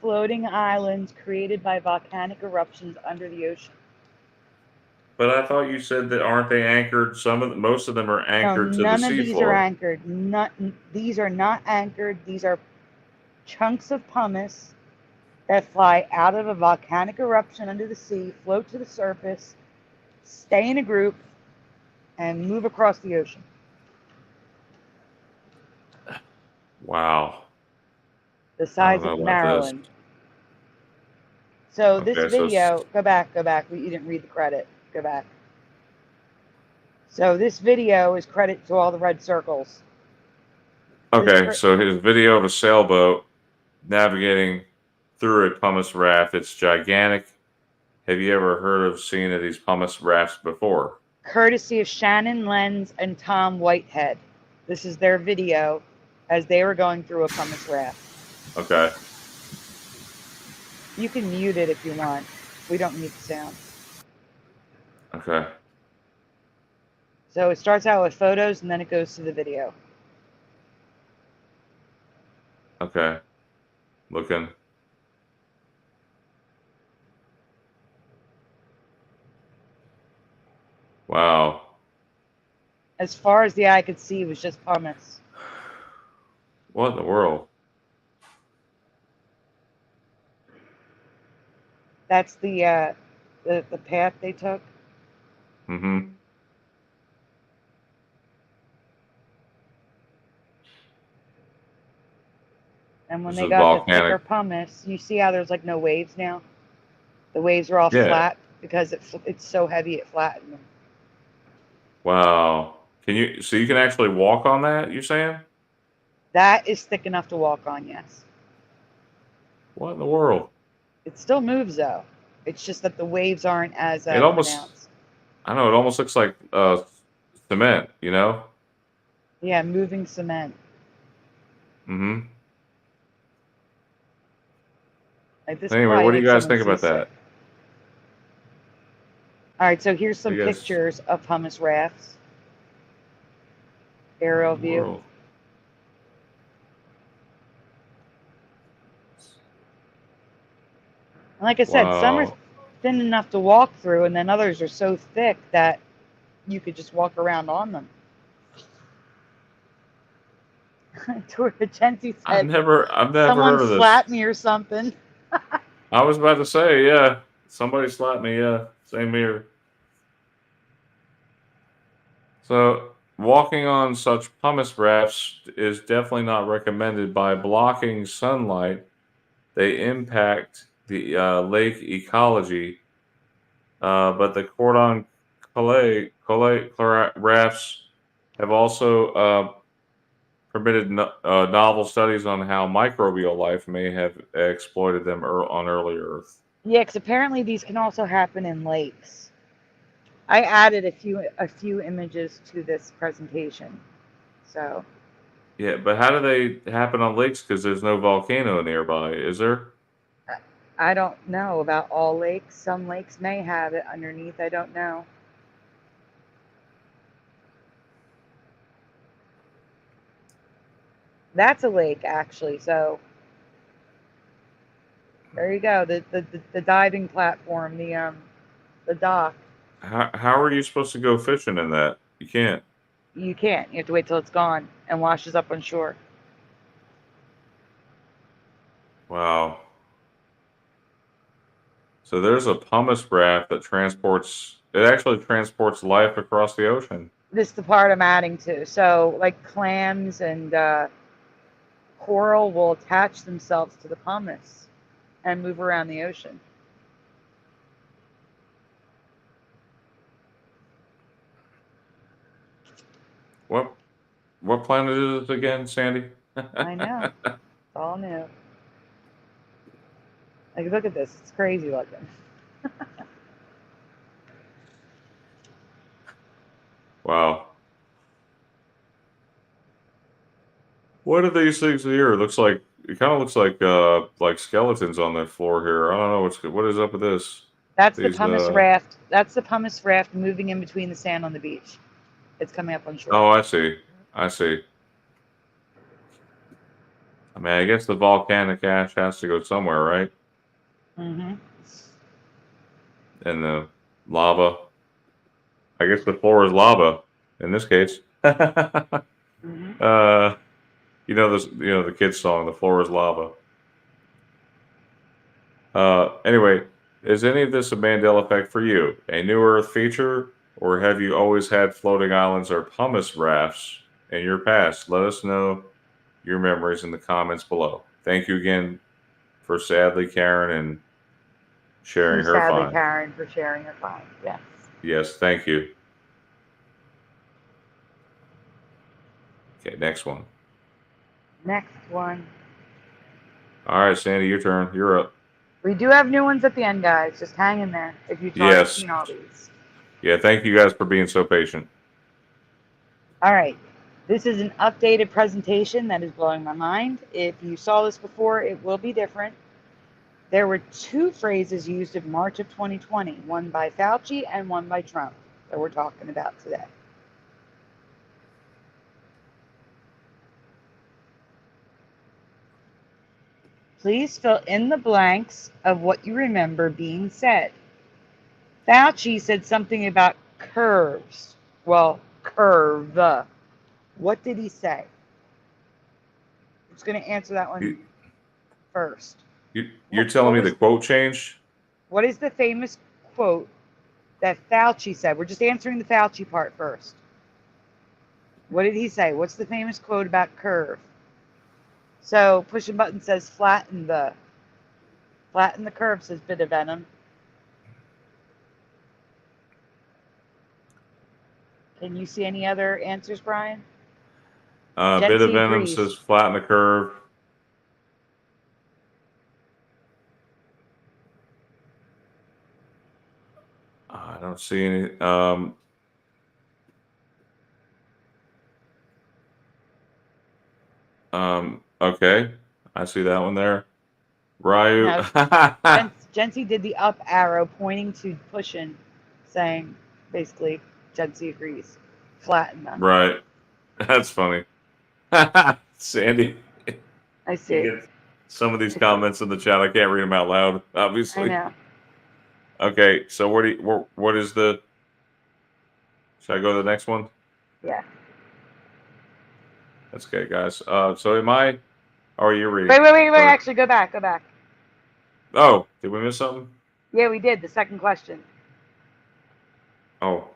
floating islands created by volcanic eruptions under the ocean. But I thought you said that aren't they anchored? Most of them are anchored to the seafloor. None of these are anchored. These are not anchored. These are chunks of pumice that fly out of a volcanic eruption under the sea, float to the surface, stay in a group, and move across the ocean. Wow. The size of Maryland. So this video, go back. You didn't read the credit. Go back. So this video is credit to all the red circles. Okay, so his video of a sailboat navigating through a pumice raft. It's gigantic. Have you ever heard of seeing these pumice rafts before? Courtesy of Shannon Lenz and Tom Whitehead. This is their video as they were going through a pumice raft. Okay. You can mute it if you want. We don't mute the sound. Okay. So it starts out with photos and then it goes to the video. Okay. Looking. Wow. As far as the eye could see, it was just pumice. What in the world? That's the path they took. Mm-hmm. And when This they is got the thicker volcanic. pumice, you see how there's like no waves now? The waves are all flat because it's so heavy it flattened them. Wow. So you can actually walk on that, you're saying? That is thick enough to walk on, yes. What in the world? It still moves though. It's just that the waves aren't as It almost, pronounced. I know, it almost looks like cement, you know? Yeah, moving cement. Mm-hmm. Like this Anyway, what do you guys think about that? All right, so here's some pictures of pumice rafts. Aerial view. World. And like I said, some are thin enough to walk through, and then others are so thick that you could just walk around on them. Genty said, I've never someone heard of this. slapped me or something. I was about to say, yeah, somebody slapped me. Yeah, same here. So walking on such pumice rafts is definitely not recommended. By blocking sunlight, they impact the lake ecology. But the cordon calais rafts have also permitted novel studies on how microbial life may have exploited them on early Earth. Yeah, because apparently these can also happen in lakes. I added a few images to this presentation. So. Yeah, but how do they happen on lakes? Because there's no volcano nearby, is there? I don't know about all lakes. Some lakes may have it underneath. I don't know. That's a lake, actually. So there you go. The diving platform, the dock. How are you supposed to go fishing in that? You can't. You can't. You have to wait till it's gone and washes up on shore. Wow. So there's a pumice raft that actually transports life across the ocean. This is the part I'm adding to. So like clams and coral will attach themselves to the pumice and move around the ocean. What planet is it again, Sandy? I know. It's all new. Like, look at this. It's crazy looking. Wow. What are these things here? It kind of looks like skeletons on that floor here. I don't know what is up with this. That's the pumice raft. That's the pumice raft moving in between the sand on the beach. It's coming up on shore. Oh, I see. I mean, I guess the volcanic ash has to go somewhere, right? Mm-hmm. And the lava. I guess the floor is lava in this case. Mm-hmm. The kids' song, "The Floor is Lava." Anyway, is any of this a Mandela effect for you? A new Earth feature, or have you always had floating islands or pumice rafts in your past? Let us know your memories in the comments below. Thank you again for Sadly Karen and sharing her find. Sadly Karen for sharing her find. Yes. Yes, thank you. Okay, next one. Next one. All right, Sandy, your turn. You're up. We do have new ones at the end, guys. Just hang in there if you've already seen all these. Yeah, thank you guys for being so patient. All right. This is an updated presentation that is blowing my mind. If you saw this before, it will be different. There were two phrases used in March of 2020, one by Fauci and one by Trump, that we're talking about today. Please fill in the blanks of what you remember being said. Fauci said something about curves. Well, curve. What did he say? I'm just going to answer that one first. You're telling me the quote changed? What is the famous quote that Fauci said? We're just answering the Fauci part first. What did he say? What's the famous quote about curve? So pushing button says flatten the curve, says Bit of Venom. Can you see any other answers, Brian? Bit of Venom says flatten the curve. I don't see any. Okay, I see that one there. Ryu. No, Jency did the up arrow pointing to pushing, saying basically Jency agrees. Flatten them. Right. That's funny. Sandy. I see. Some of these comments in the chat, I can't read them out loud, obviously. I know. Okay, so what is the? Should I go to the next one? Yeah. That's okay, guys. So am I? Or are you reading? Wait. Actually, go back. Oh, did we miss something? Yeah, we did. The second question. Oh.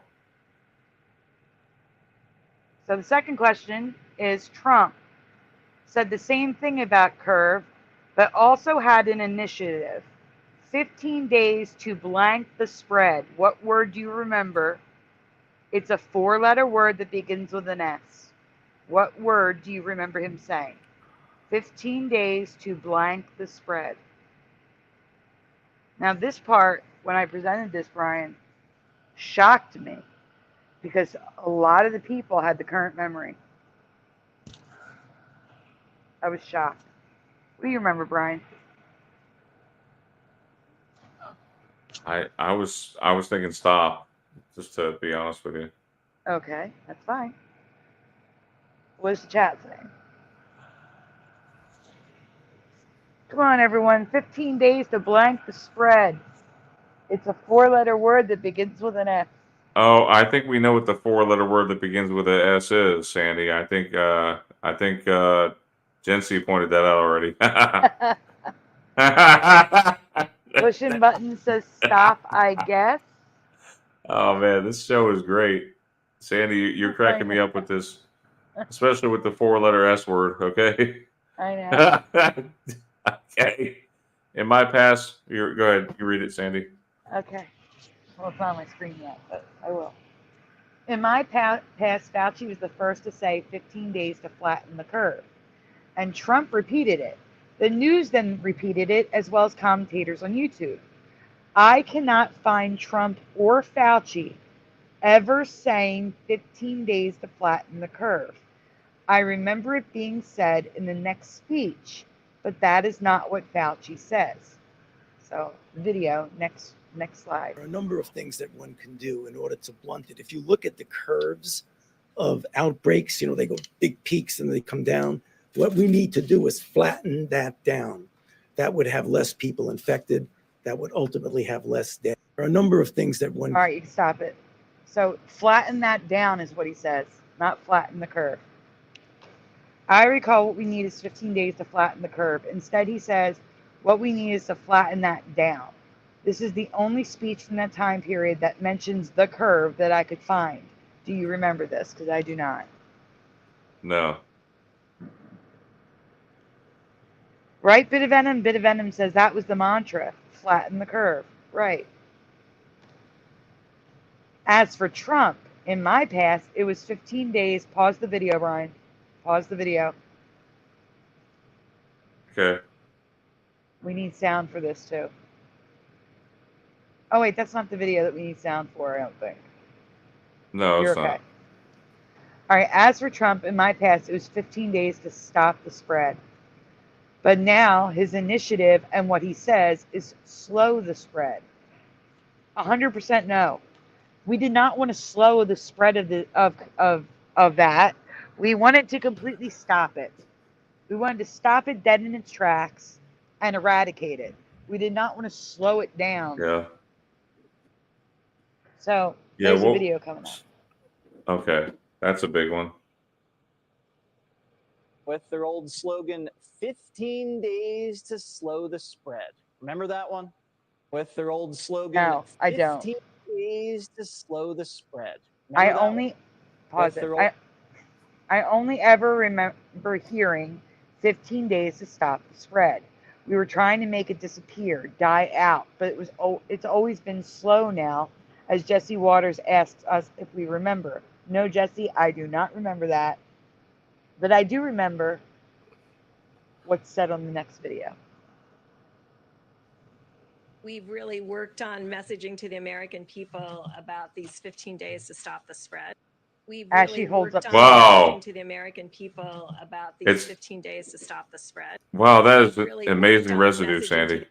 So the second question is Trump said the same thing about curve, but also had an initiative. 15 days to blank the spread. What word do you remember? It's a 4-letter word that begins with an S. What word do you remember him saying? 15 days to blank the spread. Now this part, when I presented this, Brian, shocked me because a lot of the people had the current memory. I was shocked. What do you remember, Brian? I was thinking stop, just to be honest with you. Okay, that's fine. What is the chat saying? Come on, everyone. 15 days to blank the spread. It's a 4-letter word that begins with an S. Oh, I think we know what the 4-letter word that begins with a S is, Sandy. I think Jency pointed that out already. Pushing button says stop, I guess. Oh man, this show is great. Sandy, you're cracking me up with this, especially with the 4-letter S word, okay? I know. Okay. In my past, go ahead, you read it, Sandy. Okay. Well, it's not on my screen yet, but I will. In my past, Fauci was the first to say 15 days to flatten the curve. And Trump repeated it. The news then repeated it, as well as commentators on YouTube. I cannot find Trump or Fauci ever saying 15 days to flatten the curve. I remember it being said in the next speech, but that is not what Fauci says. So, video, next slide. There are a number of things that one can do in order to blunt it. If you look at the curves of outbreaks, they go big peaks and they come down. What we need to do is flatten that down. That would have less people infected. That would ultimately have less death. There are a number of things that one... All right, you can stop it. So flatten that down is what he says, not flatten the curve. I recall what we need is 15 days to flatten the curve. Instead, he says, what we need is to flatten that down. This is the only speech from that time period that mentions the curve that I could find. Do you remember this? Because I do not. No. Right, Bit of Venom? Bit of Venom says that was the mantra. Flatten the curve. Right. As for Trump, in my past, it was 15 days. Pause the video, Brian. Pause the video. Okay. We need sound for this too. Oh wait, that's not the video that we need sound for, I don't think. No, You're it's okay. not. All right, as for Trump, in my past, it was 15 days to stop the spread. But now his initiative and what he says is slow the spread. 100% no. We did not want to slow the spread of that. We wanted to completely stop it. We wanted to stop it dead in its tracks and eradicate it. We did not want to slow it down. Yeah. So Yeah. there's a video coming up. Okay, that's a big one. With their old slogan, 15 days to slow the spread. Remember that one? With their old slogan, No, I don't. 15 days to slow the spread. I only pause it. I only ever remember hearing 15 days to stop the spread. We were trying to make it disappear, die out, but it's always been slow now, as Jesse Waters asks us if we remember. No, Jesse, I do not remember that. But I do remember what's said on the next video. We've really worked on messaging to the American people about these 15 days to stop the spread. We've Ashley really holds worked up. on Wow. messaging to the American people about these 15 days to stop the spread. Wow, that is Really amazing worked on residue, messaging Sandy.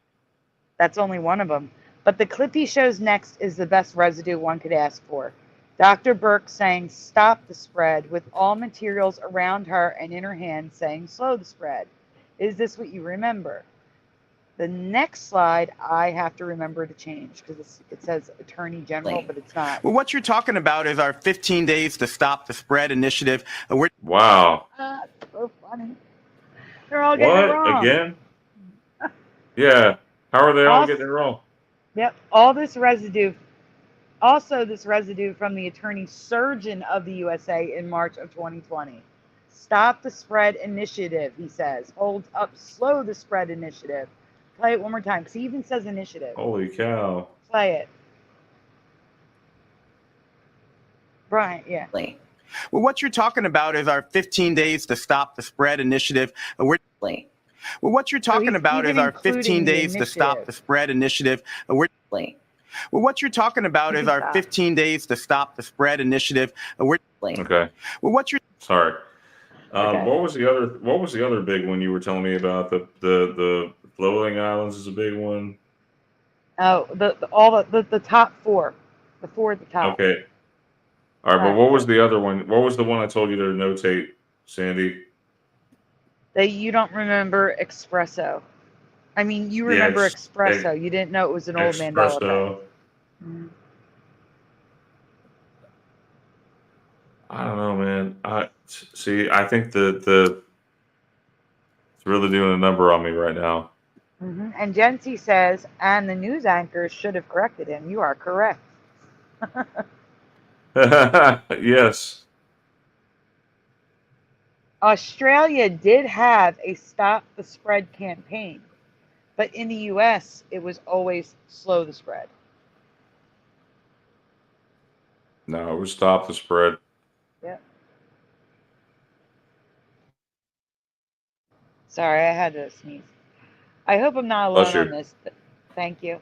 That's only one of them. But the clip he shows next is the best residue one could ask for. Dr. Burke saying stop the spread with all materials around her and in her hand saying slow the spread. Is this what you remember? The next slide I have to remember to change because it says Attorney General, but it's not. Well, what you're talking about is our 15 days to stop the spread initiative. Wow. So funny. They're all getting it wrong. Again? Yeah. How are they all getting it wrong? Yep. All this residue. Also, this residue from the Attorney Surgeon of the USA in March of 2020. Stop the spread initiative, he says. Holds up slow the spread initiative. Play it one more time, because he even says initiative. Holy cow. Play it. Brian, yeah. Well, what you're talking about is our 15 days to stop the spread initiative. Well, what you're talking about is our 15 days to stop the spread initiative. Well, what you're talking about is our 15 days to stop the spread initiative. Okay. Well, what you're Sorry. Okay. What was the other big one you were telling me about? The floating islands is a big one. Oh, the top four. The four at the top. Okay. All right, but what was the other one? What was the one I told you to notate, Sandy? That you don't remember espresso. I mean, you remember espresso. You didn't know it was an old Mandela effect. Mm-hmm. I don't know, man. I think it's really doing a number on me right now. Mm-hmm. And Jency says, and the news anchors should have corrected him. You are correct. Yes. Australia did have a stop the spread campaign, but in the US, it was always slow the spread. No, it was stop the spread. Yep. Sorry, I had to sneeze. I hope I'm not alone on this. But thank you.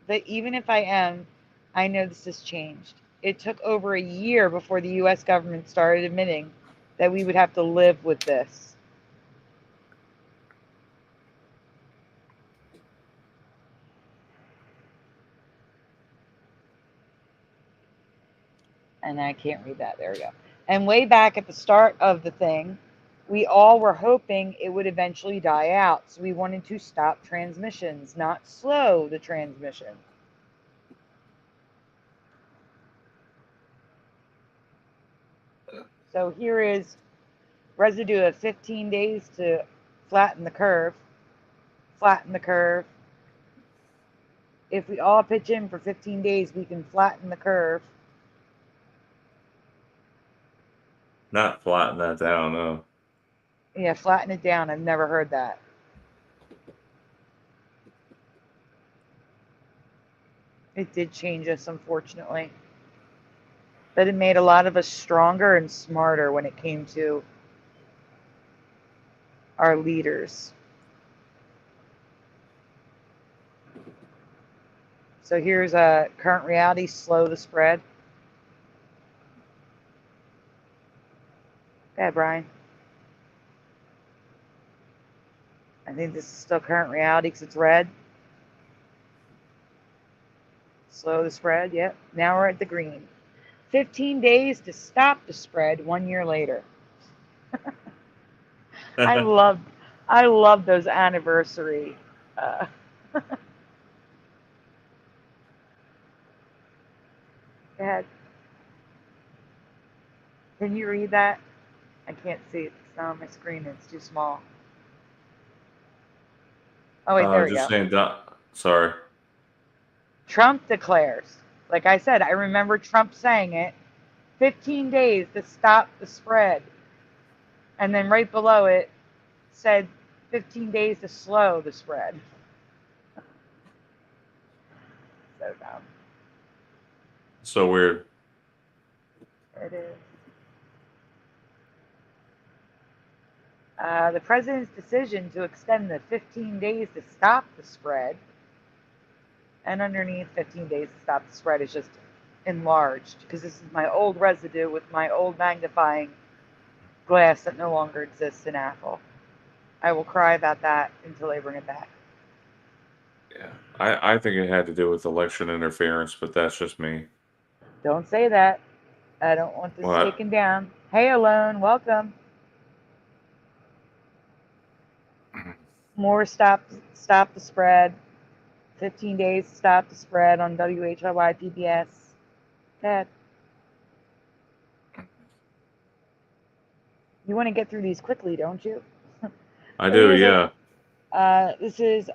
But even if I am, I know this has changed. It took over a year before the U.S. government started admitting that we would have to live with this. And I can't read that. There we go. And way back at the start of the thing, we all were hoping it would eventually die out. So we wanted to stop transmissions, not slow the transmission. So here is residue of 15 days to flatten the curve. Flatten the curve. If we all pitch in for 15 days, we can flatten the curve. Not flatten that down, no. Yeah, flatten it down. I've never heard that. It did change us, unfortunately. But it made a lot of us stronger and smarter when it came to our leaders. So here's a current reality, slow the spread. Go ahead, Brian. I think this is still current reality because it's red. Slow the spread, yep. Now we're at the green. 15 days to stop the spread 1 year later. I love those anniversary. Go ahead. Can you read that? I can't see it. It's not on my screen. It's too small. Oh, wait, there we Just go. saying, sorry. Trump declares, like I said, I remember Trump saying it, 15 days to stop the spread. And then right below it said 15 days to slow the spread. So dumb. So weird. It is. The president's decision to extend the 15 days to stop the spread, and underneath 15 days to stop the spread is just enlarged, because this is my old residue with my old magnifying glass that no longer exists in Apple. I will cry about that until they bring it back. Yeah, I think it had to do with election interference, but that's just me. Don't say that. I don't want this taken down. Hey, Alone, welcome. More stop the spread. 15 days to stop the spread on WHYY PBS. Dad. You want to get through these quickly, don't you? I do, yeah. This is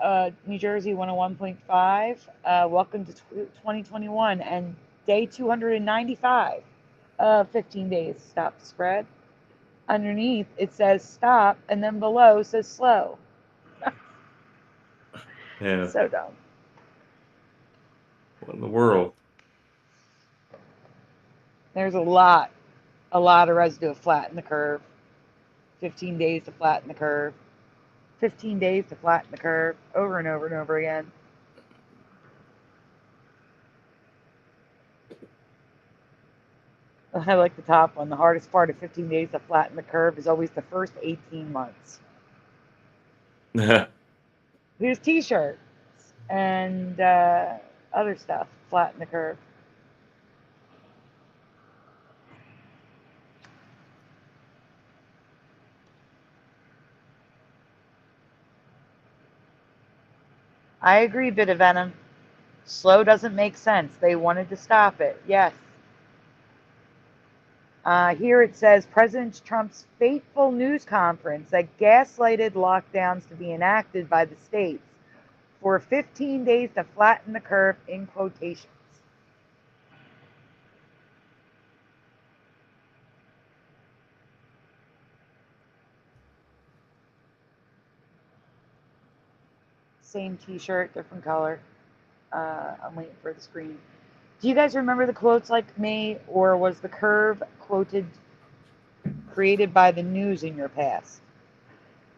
New Jersey 101.5. Welcome to 2021 and day 295 of 15 days to stop the spread. Underneath it says stop, and then below says slow. Yeah. So dumb. What in the world? There's a lot of residue to flatten the curve. 15 days to flatten the curve. 15 days to flatten the curve over and over and over again. I like the top one. The hardest part of 15 days to flatten the curve is always the first 18 months. Here's t-shirts and other stuff. Flatten the curve. I agree, Bit of Venom. Slow doesn't make sense. They wanted to stop it. Yes. Here it says President Trump's fateful news conference that gaslighted lockdowns to be enacted by the states for 15 days to flatten the curve in quotations. Same t-shirt, different color. I'm waiting for the screen. Do you guys remember the quotes like me, or was the curve created by the news in your past?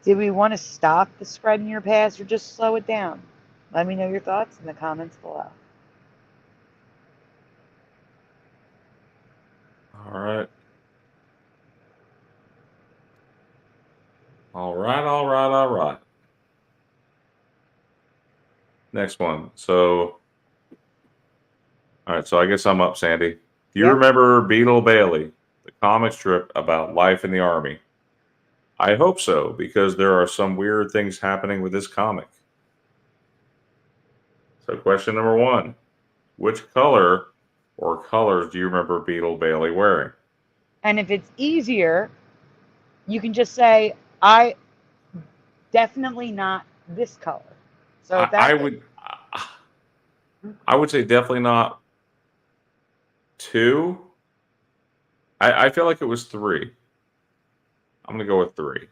Did we want to stop the spread in your past or just slow it down? Let me know your thoughts in the comments below. All right. All right. Next one. So, all right. So I guess I'm up, Sandy. Do you remember Beetle Bailey, the comic strip about life in the Army? I hope so, because there are some weird things happening with this comic. So question number 1. Which color or colors do you remember Beetle Bailey wearing? And if it's easier, you can just say, I definitely not this color. So I would say definitely not 2. I feel like it was 3. I'm gonna go with 3.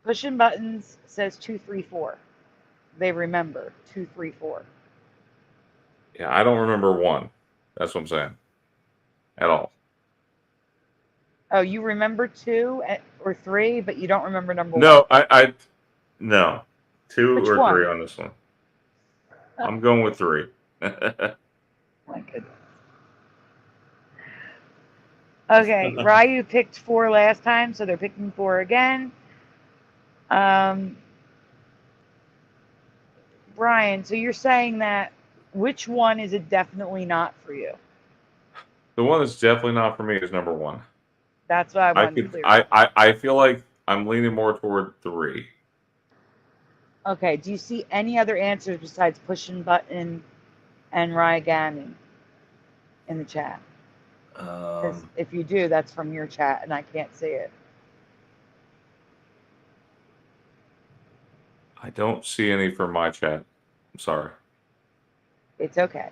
Pushing Buttons says 2, 3, 4. They remember 2, 3, 4. Yeah, I don't remember 1. That's what I'm saying. At all. Oh, you remember 2, or 3, but you don't remember number 1. No, no. 2 Which or one? 3 on this one. I'm going with 3. My goodness. Okay, Ryu picked 4 last time, so they're picking 4 again. Brian, so you're saying that which one is it definitely not for you? The one that's definitely not for me is number 1. That's what I wanted to clear up. I feel like I'm leaning more toward 3. Okay, do you see any other answers besides pushing button and Rygami in the chat? Because if you do, that's from your chat and I can't see it. I don't see any from my chat. I'm sorry. It's okay.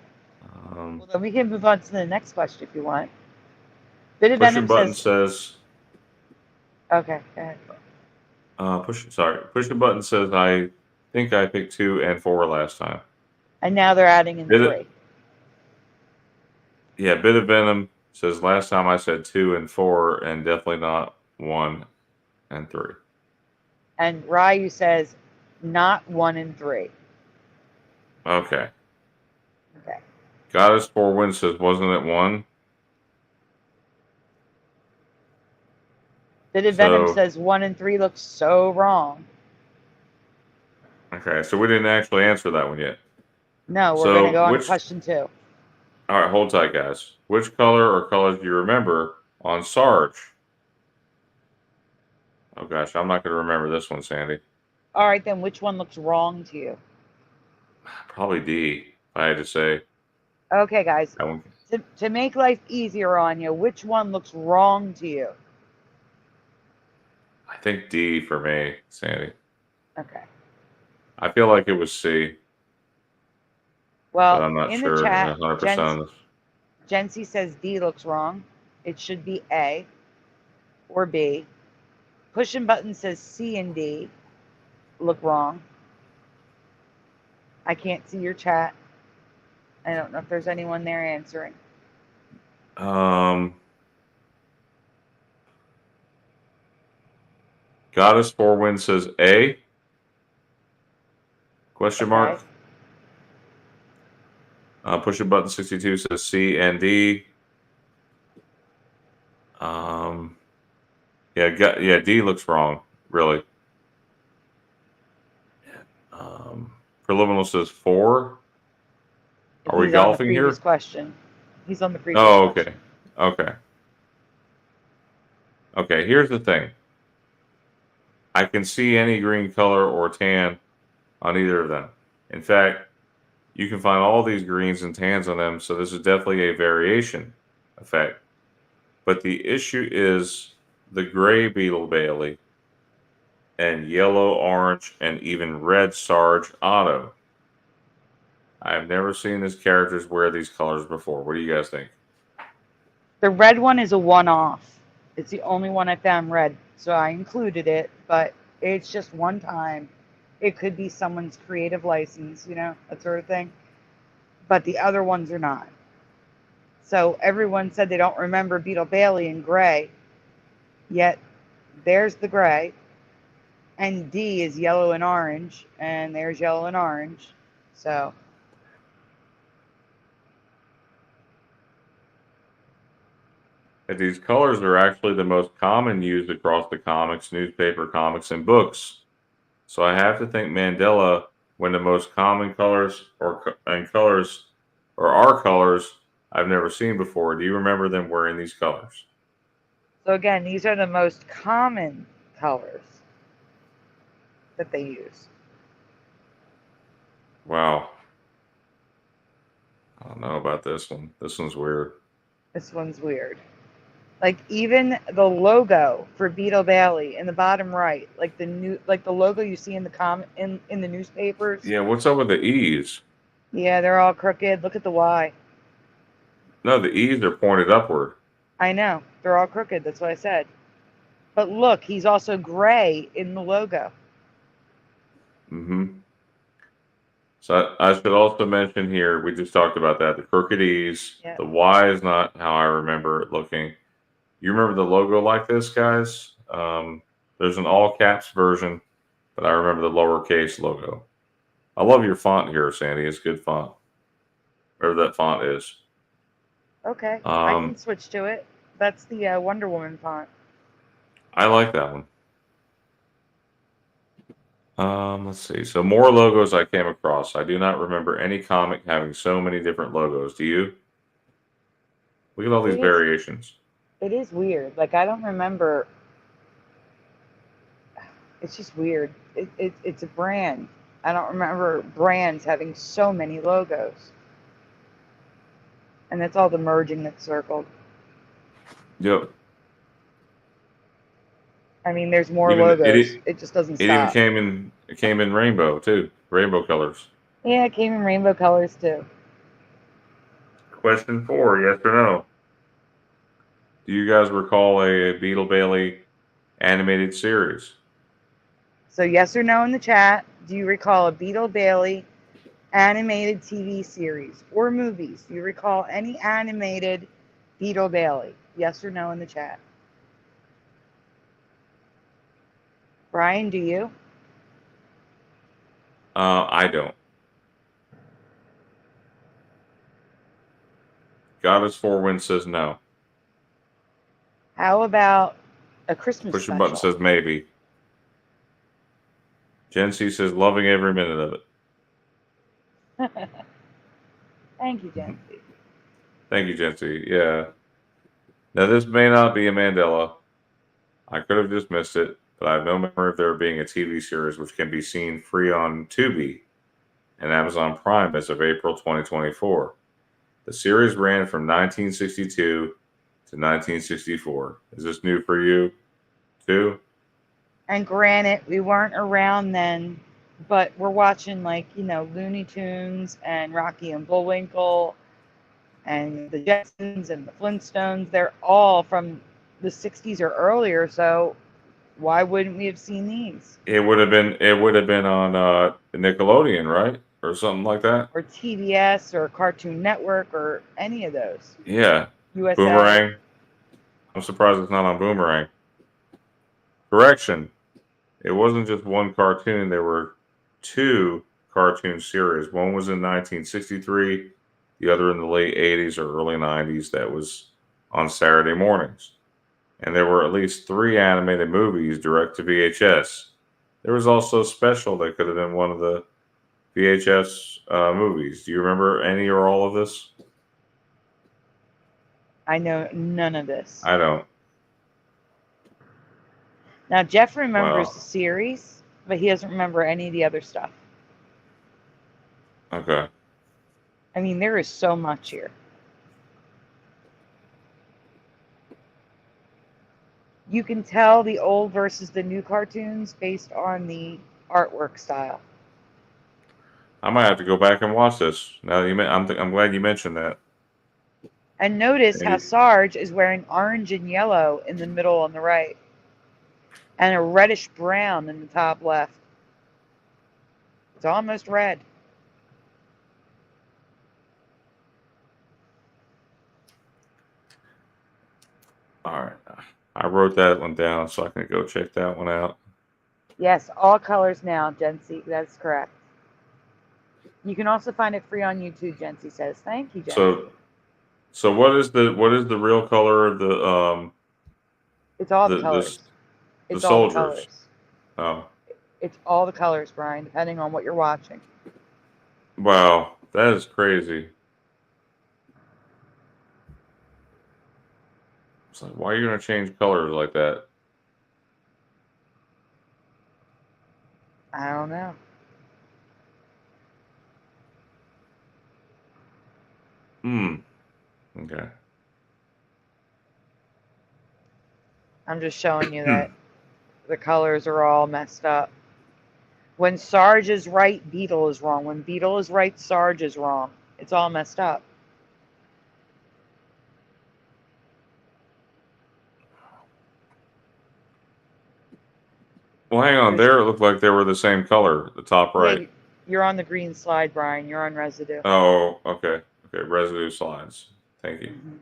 Well, then we can move on to the next question if you want. Bit of Push a Venom button says. Okay, go ahead. Push a button says I think I picked 2 and 4 last time. And now they're adding in 3. Yeah, Bit of Venom says last time I said 2 and 4 and definitely not 1 and 3. And Ryu says not 1 and 3. Okay. Okay. Goddess 4 Wins says wasn't it 1? Bit of Venom says 1 and 3 looks so wrong. Okay, so we didn't actually answer that one yet. No, we're going to go on to question 2. All right, hold tight, guys. Which color or colors do you remember on Sarge? Oh, gosh, I'm not going to remember this one, Sandy. All right, then which one looks wrong to you? Probably D, if I had to say. Okay, guys. To make life easier on you, which one looks wrong to you? I think D for me, Sandy. Okay. I feel like it was C. Well, but I'm not in sure the chat, 100% on this. Jency says D looks wrong. It should be A or B. Pushing Button says C and D look wrong. I can't see your chat. I don't know if there's anyone there answering. Goddess 4 Wins says A? Question mark. Push a button 62 says C and D. Yeah, D looks wrong, really. Preliminal says 4. Are we golfing here? Question. He's on the previous question. Okay, here's the thing. I can see any green color or tan on either of them. In fact, you can find all these greens and tans on them, so this is definitely a variation effect. But the issue is the gray Beetle Bailey and yellow, orange, and even red Sarge Otto. I have never seen these characters wear these colors before. What do you guys think? The red one is a one-off. It's the only one I found red, so I included it, but it's just one time. It could be someone's creative license, you know, that sort of thing. But the other ones are not. So everyone said they don't remember Beetle Bailey in gray, yet there's the gray, and D is yellow and orange, and there's yellow and orange. So these colors are actually the most common used across the comics, newspaper, comics, and books. So I have to think Mandela, when the most common colors are colors I've never seen before. Do you remember them wearing these colors? So again, these are the most common colors that they use. Wow. I don't know about this one. This one's weird. This one's weird. Like even the logo for Beetle Bailey in the bottom right, like the logo you see in the in the newspapers. Yeah, what's up with the E's? Yeah, they're all crooked. Look at the Y. No, the E's are pointed upward. I know. They're all crooked. That's what I said. But look, he's also gray in the logo. Mm-hmm. So I should also mention here, we just talked about that, the crooked E's. Yep. The Y is not how I remember it looking. You remember the logo like this, guys? There's an all caps version, but I remember the lowercase logo. I love your font here, Sandy. It's good font. Whatever that font is. Okay, I can switch to it. That's the Wonder Woman font. I like that one. Let's see. So more logos I came across. I do not remember any comic having so many different logos. Do you? Look at all these variations. It is weird. Like, I don't remember. It's just weird. It's a brand. I don't remember brands having so many logos. And that's all the merging that's circled. Yep. I mean, there's more logos. It just doesn't stop. It came in rainbow too. Rainbow colors. Yeah, it came in rainbow colors too. Question 4, yes or no? Do you guys recall a Beetle Bailey animated series? So yes or no in the chat. Do you recall a Beetle Bailey animated TV series or movies? Do you recall any animated Beetle Bailey? Yes or no in the chat. Brian, do you? I don't. Goddess Forewind says no. How about a Christmas Push special? your button says maybe. Gen C says loving every minute of it. Thank you, Gen C. Thank you, Gen C. Yeah. Now, this may not be a Mandela. I could have just missed it, but I have no memory of there being a TV series which can be seen free on Tubi and Amazon Prime as of April 2024. The series ran from 1962 to 1964. Is this new for you, too? And granted, we weren't around then, but we're watching, like, you know, Looney Tunes and Rocky and Bullwinkle and the Jetsons and the Flintstones. They're all from the 60s or earlier, so why wouldn't we have seen these? It would have been on Nickelodeon, right? Or something like that? Or TBS or Cartoon Network or any of those. Yeah. USA. Boomerang. I'm surprised it's not on Boomerang. Correction. It wasn't just one cartoon. There were 2 cartoon series. One was in 1963, the other in the late 80s or early 90s that was on Saturday mornings. And there were at least 3 animated movies direct to VHS. There was also a special that could have been one of the VHS movies. Do you remember any or all of this? I know none of this. I don't. Now, Jeff remembers Wow. the series, but he doesn't remember any of the other stuff. Okay. I mean, there is so much here. You can tell the old versus the new cartoons based on the artwork style. I might have to go back and watch this. Now that I'm glad you mentioned that. And notice how Sarge is wearing orange and yellow in the middle on the right. And a reddish brown in the top left. It's almost red. All right. I wrote that one down so I can go check that one out. Yes, all colors now, Jency. That's correct. You can also find it free on YouTube, Jency says. Thank you, Jency. So what is the real color of the It's all the colors. The It's all the soldiers. colors. Oh. It's all the colors, Brian, depending on what you're watching. Wow, that is crazy. It's like, why are you gonna change colors like that? I don't know. Okay. I'm just showing you that the colors are all messed up. When Sarge is right, Beetle is wrong. When Beetle is right, Sarge is wrong. It's all messed up. Well, hang on. There, it looked like they were the same color. The top right. Yeah, you're on the green slide, Brian. You're on residue. Oh, okay. Okay, residue slides. Thank you. Mm-hmm.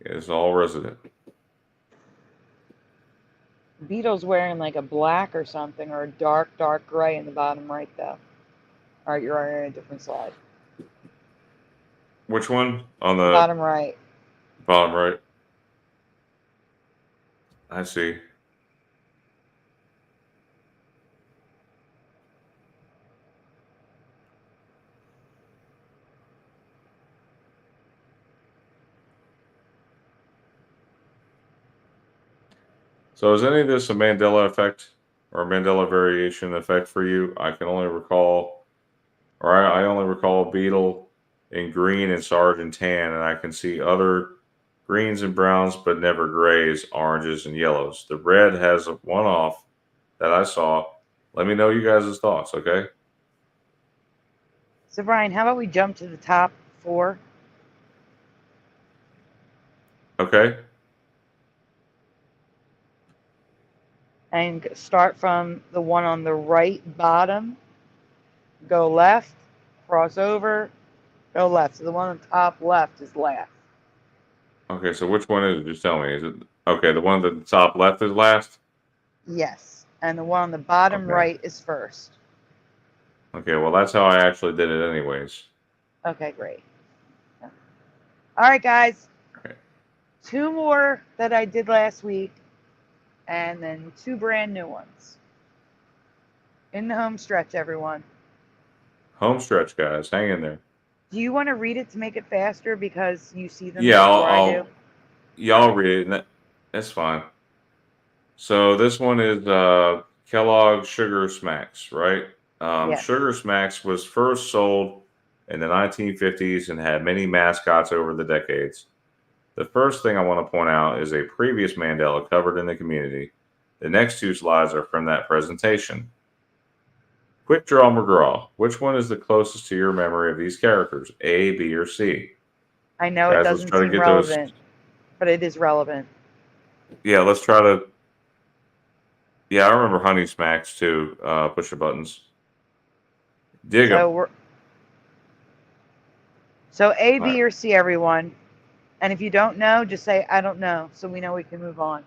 Yeah, it's all resident. Beetle's wearing like a black or something, or a dark gray in the bottom right, though. All right, you're on a different slide. Which one? On the bottom right. Bottom right. I see. So is any of this a Mandela effect or a Mandela variation effect for you? I can only recall, or I only recall Beetle in green and Sarge in tan, and I can see other greens and browns, but never grays, oranges, and yellows. The red has a one-off that I saw. Let me know you guys' thoughts, okay? So, Brian, how about we jump to the top 4? Okay. And start from the one on the right bottom, go left, cross over, go left. So the one on the top left is last. Okay, so which one is it? Just tell me. Is it okay? The one at the top left is last? Yes. And the one on the bottom right is first. Okay, well, that's how I actually did it anyways. Okay, great. All right, guys. Okay. 2 more that I did last week, and then 2 brand new ones. In the home stretch, everyone. Home stretch, guys. Hang in there. Do you want to read it to make it faster because you see them Yeah, before I do? Y'all read it. That's fine. So this one is Kellogg Sugar Smacks, right? Yes. Sugar Smacks was first sold in the 1950s and had many mascots over the decades. The first thing I want to point out is a previous Mandela covered in the community. The next 2 slides are from that presentation. Quick Draw McGraw. Which one is the closest to your memory of these characters? A, B, or C? I know Guys, it doesn't seem relevant, but it is relevant. Yeah, let's try to. Yeah, I remember Honey Smacks too. Push the buttons. Dig them. So A, B, or C, everyone. And if you don't know, just say, I don't know, so we know we can move on.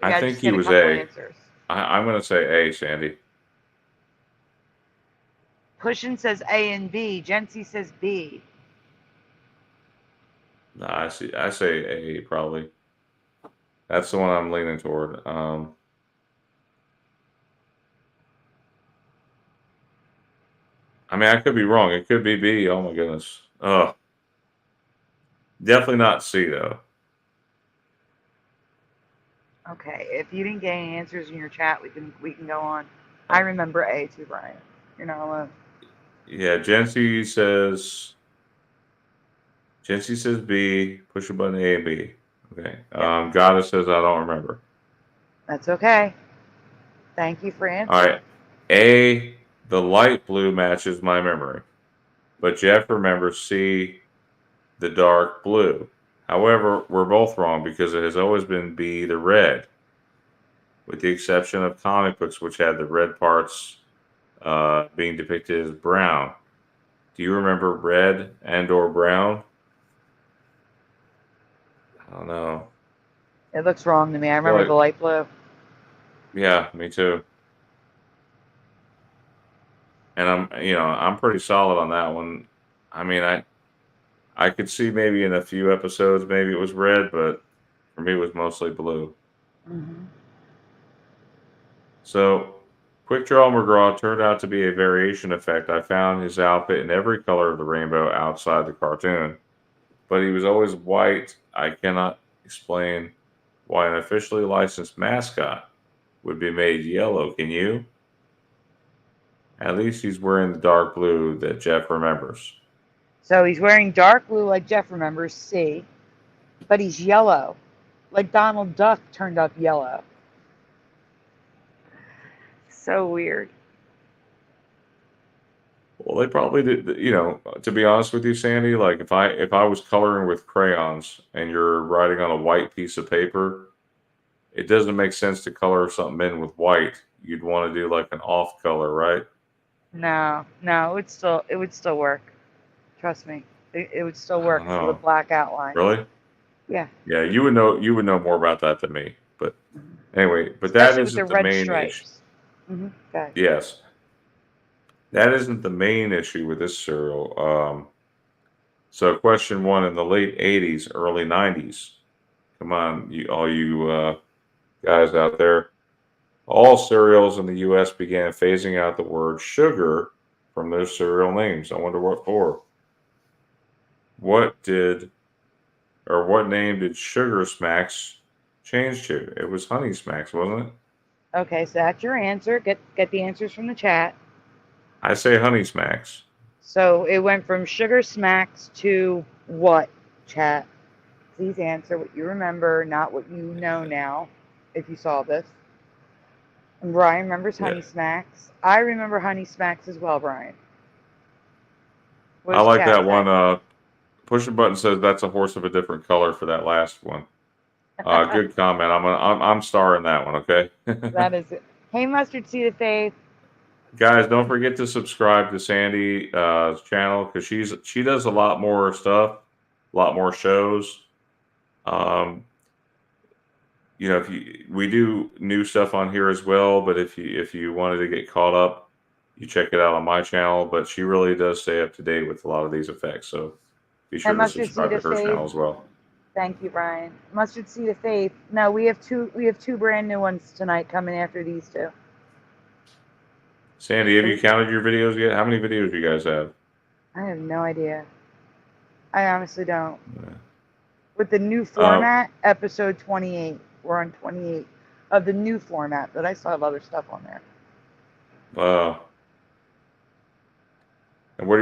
I think he was A. I'm going to say A, Sandy. Pushin says A and B. Jency says B. No, I say A probably. That's the one I'm leaning toward. I mean, I could be wrong. It could be B. Oh my goodness. Definitely not C though. Okay, if you didn't get any answers in your chat, we can go on. I remember A too, Brian. You're not alone. Yeah, Jency says B. Push a button A and B. Okay. Yeah. Goddess says I don't remember. That's okay. Thank you for answering. All right. A, the light blue matches my memory, but Jeff remembers C, the dark blue. However, we're both wrong because it has always been B, the red, with the exception of comic books, which had the red parts being depicted as brown. Do you remember red and/or brown? I don't know. It looks wrong to me. I remember the light blue. Yeah, me too. And I'm pretty solid on that one. I mean, I could see maybe in a few episodes, maybe it was red, but for me, it was mostly blue. Mm-hmm. So, Quick Draw McGraw turned out to be a variation effect. I found his outfit in every color of the rainbow outside the cartoon, but he was always white. I cannot explain why an officially licensed mascot would be made yellow. Can you? At least he's wearing the dark blue that Jeff remembers. So he's wearing dark blue like Jeff remembers, C, but he's yellow, like Donald Duck turned up yellow. So weird. Well, they probably did, to be honest with you, Sandy, like if I was coloring with crayons and you're writing on a white piece of paper, it doesn't make sense to color something in with white. You'd want to do like an off color, right? No, it would still work. Trust me. It would still work for the black outline. Really? Yeah. Yeah, you would know more about that than me. But Anyway, but that Especially with isn't the the red main issue. stripes. Okay. Yes. That isn't the main issue with this cereal. So question one, in the late 80s, early 90s, come on, all you guys out there, all cereals in the U.S. began phasing out the word sugar from their cereal names. I wonder what for. What name did Sugar Smacks change to? It was Honey Smacks, wasn't it? Okay, so that's your answer. Get the answers from the chat. I say Honey Smacks. So it went from Sugar Smacks to what, chat? Please answer what you remember, not what you know now, if you saw this. And Brian remembers Honey Smacks. I remember Honey Smacks as well, Brian. I like that one. Push a button says that's a horse of a different color for that last one. Good comment. I'm starring that one. Okay. That is it. Hey, Mustard Seed of Faith. Guys, don't forget to subscribe to Sandy's channel because she does a lot more stuff, a lot more shows. You know, we do new stuff on here as well, but if you wanted to get caught up, you check it out on my channel. But she really does stay up to date with a lot of these effects, so be sure to subscribe to her channel as well. Thank you, Brian. Mustard Seed of Faith. No, we have two brand new ones tonight coming after these two. Sandy, have you counted your videos yet? How many videos do you guys have? I have no idea. I honestly don't. Yeah. With the new format, episode 28. We're on 28 of the new format, but I still have other stuff on there. Wow. And where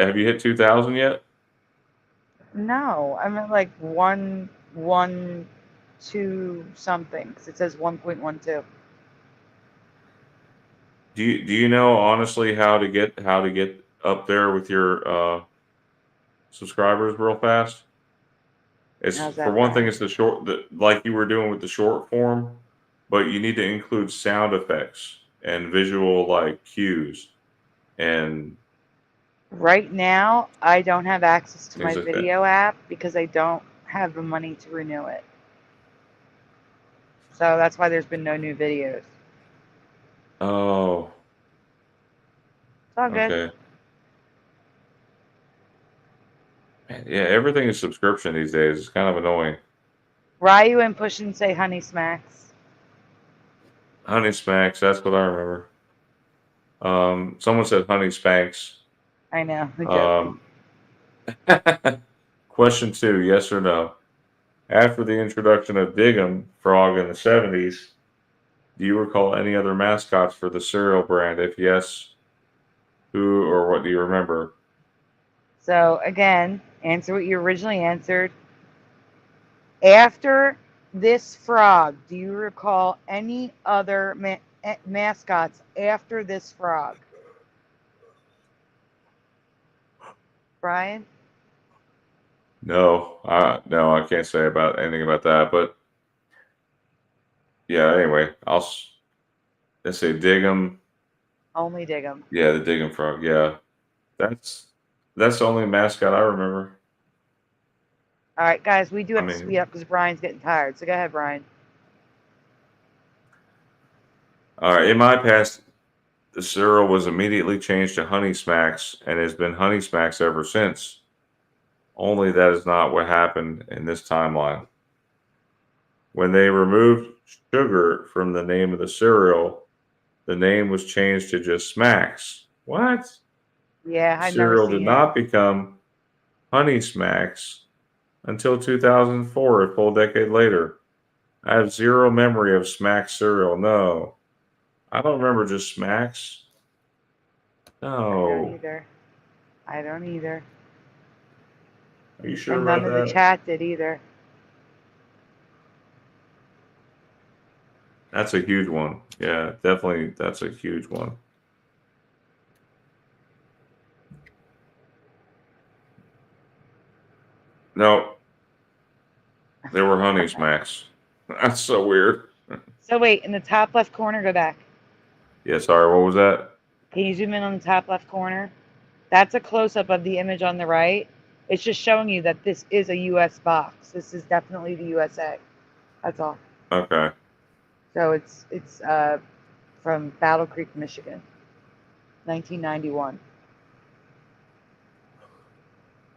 have you hit 2,000 yet? No, I'm at like 1.12 something, because it says 1.12. Do you know honestly how to get up there with your subscribers real fast? It's for one thing, it's like you were doing with the short form, but you need to include sound effects and visual like cues. And right now, I don't have access to my video app because I don't have the money to renew it. So that's why there's been no new videos. Oh. It's all good. Okay. Yeah, everything is subscription these days. It's kind of annoying. Ryu and Push and say Honey Smacks. Honey Smacks, that's what I remember. Someone said Honey Spanks. I know. Question 2, yes or no? After the introduction of Dig'em Frog in the 70s, do you recall any other mascots for the cereal brand? If yes, who or what do you remember? So again, answer what you originally answered. After this frog, do you recall any other mascots after this frog? Brian? No, I can't say anything about that. But yeah, anyway, let's say Dig'em. Only Dig'em. Yeah, the Dig'em Frog. Yeah, that's the only mascot I remember. All right, guys, we do have to speed up because Brian's getting tired. So go ahead, Brian. All right, in my past, the cereal was immediately changed to Honey Smacks and has been Honey Smacks ever since. Only that is not what happened in this timeline. When they removed sugar from the name of the cereal, the name was changed to just Smacks. What? Yeah, I cereal did not become Honey Smacks until 2004, a full decade later. I have zero memory of Smacks cereal. No. I don't remember just Smacks. No. I don't either. Are you sure and about that? None of the chat did either. That's a huge one. Yeah, definitely. That's a huge one. No. They were Honey Smacks. That's so weird. So wait, in the top left corner, go back. Yeah, sorry, what was that? Can you zoom in on the top left corner? That's a close-up of the image on the right. It's just showing you that this is a US box. This is definitely the USA. That's all. Okay. So it's from Battle Creek, Michigan, 1991.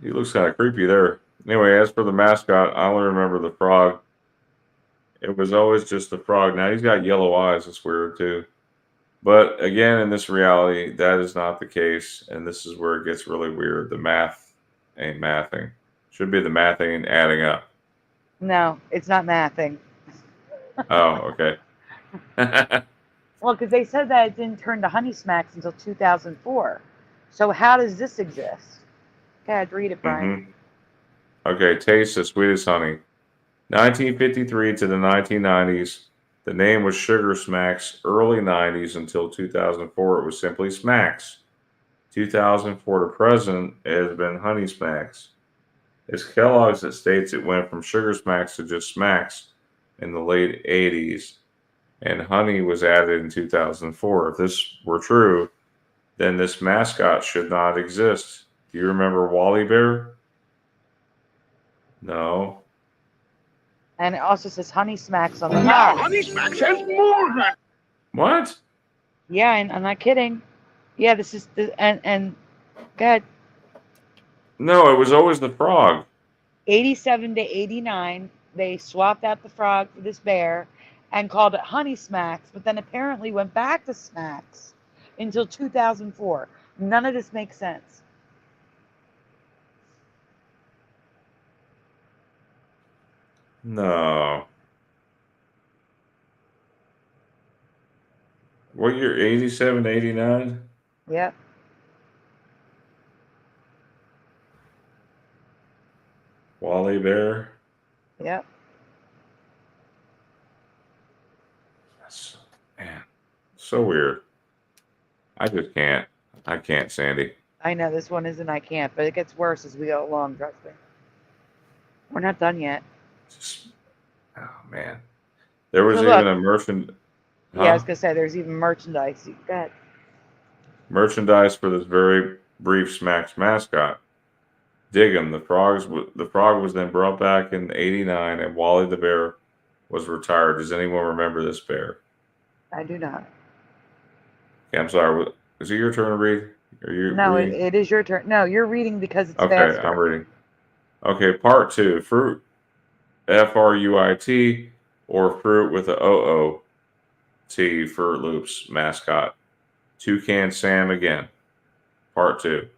He looks kind of creepy there. Anyway, as for the mascot, I only remember the frog. It was always just the frog. Now he's got yellow eyes. It's weird too. But again, in this reality, that is not the case. And this is where it gets really weird. The math ain't mathing. Should be the math ain't adding up. No, it's not mathing. Oh, okay. Well, because they said that it didn't turn to Honey Smacks until 2004. So how does this exist? Go ahead, read it, Brian. Okay, taste the sweetest honey. 1953 to the 1990s, the name was Sugar Smacks. Early 90s until 2004, it was simply Smacks. 2004 to present, it has been Honey Smacks. It's Kellogg's that states it went from Sugar Smacks to just Smacks in the late 80s, and honey was added in 2004. If this were true, then this mascot should not exist. Do you remember Wally Bear? No. And it also says Honey Smacks on the Now, box. Honey Smacks has more. What? Yeah, and I'm not kidding. Yeah, this is the and go ahead. No, it was always the frog. 87 to 89, they swapped out the frog for this bear and called it Honey Smacks, but then apparently went back to Smacks until 2004. None of this makes sense. No. What year? 87, 89? Yep. Wally Bear? Yep. That's, man, so weird. I just can't. I can't, Sandy. I know this one isn't I can't, but it gets worse as we go along, trust me. We're not done yet. Just, oh, man. There was So even look, a merchant. Yeah, I was going to say, there's even merchandise. Go ahead. Merchandise for this very brief Smacks mascot. Dig 'em. The frog was then brought back in '89, and Wally the bear was retired. Does anyone remember this bear? I do not. Okay, I'm sorry. Is it your turn to read? Are you No, reading? it is your turn. No, you're reading because it's Okay, faster. I'm reading. Okay, part 2. Fruit, Fruit, or fruit with a OOT, Fruit Loops mascot. Toucan Sam again. Part 2.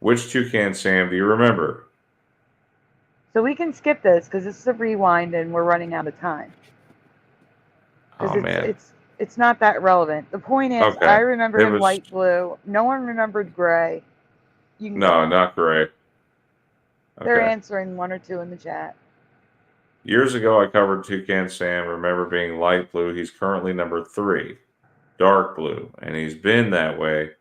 Which Toucan Sam do you remember? So we can skip this because this is a rewind and we're running out of time. Oh, man. It's not that relevant. The point is, Okay. I remember It him was- light blue. No one remembered gray. You can No, not gray. They're Okay. answering 1 or 2 in the chat. Years ago, I covered Toucan Sam. Remember being light blue. He's currently number 3, dark blue, and he's been that way.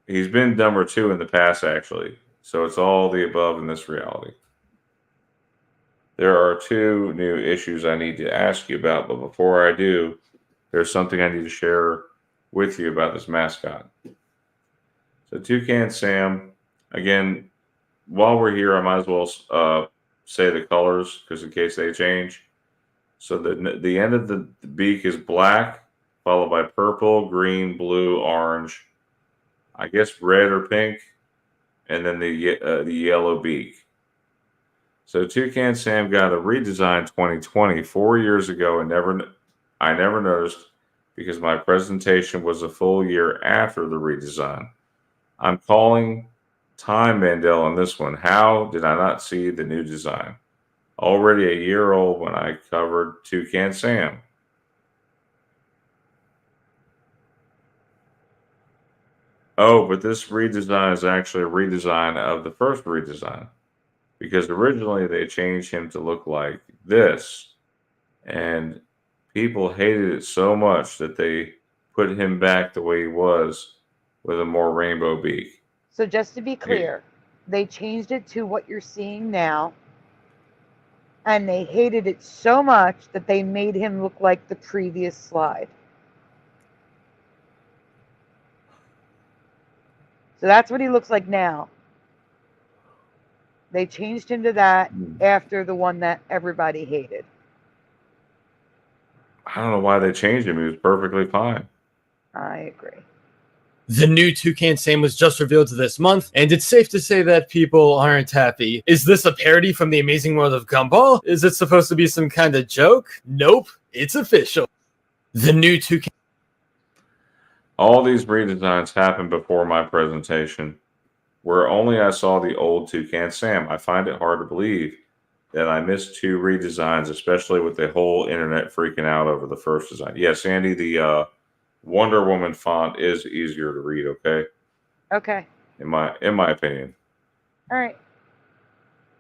He's been number 2 in the past, actually. So it's all the above in this reality. There are 2 new issues I need to ask you about, but before I do, there's something I need to share with you about this mascot. So Toucan Sam, again, while we're here, I might as well say the colors, because in case they change. So the end of the beak is black, followed by purple, green, blue, orange, I guess red or pink, and then the yellow beak. So Toucan Sam got a redesign 2020, 4 years ago, and I never noticed because my presentation was a full year after the redesign. I'm calling time Mandela on this one. How did I not see the new design? Already a year old when I covered Toucan Sam. Oh, but this redesign is actually a redesign of the first redesign, because originally they changed him to look like this, and people hated it so much that they put him back the way he was with a more rainbow beak. So just to be clear, they changed it to what you're seeing now, and they hated it so much that they made him look like the previous slide. So that's what he looks like now. They changed him to that after the one that everybody hated. I don't know why they changed him. He was perfectly fine. I agree. The new Toucan Sam was just revealed this month, and it's safe to say that people aren't happy. Is this a parody from The Amazing World of Gumball? Is it supposed to be some kind of joke? Nope, it's official. The new Toucan... All these redesigns happened before my presentation, where only I saw the old Toucan Sam. I find it hard to believe that I missed 2 redesigns, especially with the whole internet freaking out over the first design. Yes, Andy, the Wonder Woman font is easier to read, okay? Okay. In my opinion. All right.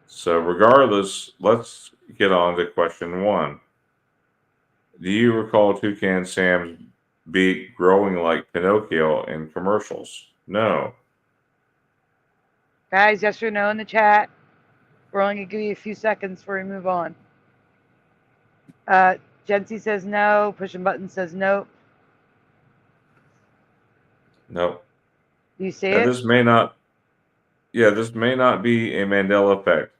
So regardless, let's get on to question 1. Do you recall Toucan Sam's beak growing like Pinocchio in commercials? No. Guys, yes or no in the chat. We're only going to give you a few seconds before we move on. Jency says no. Pushing Button says nope. Nope. Do you see now, it? this may not be a Mandela effect.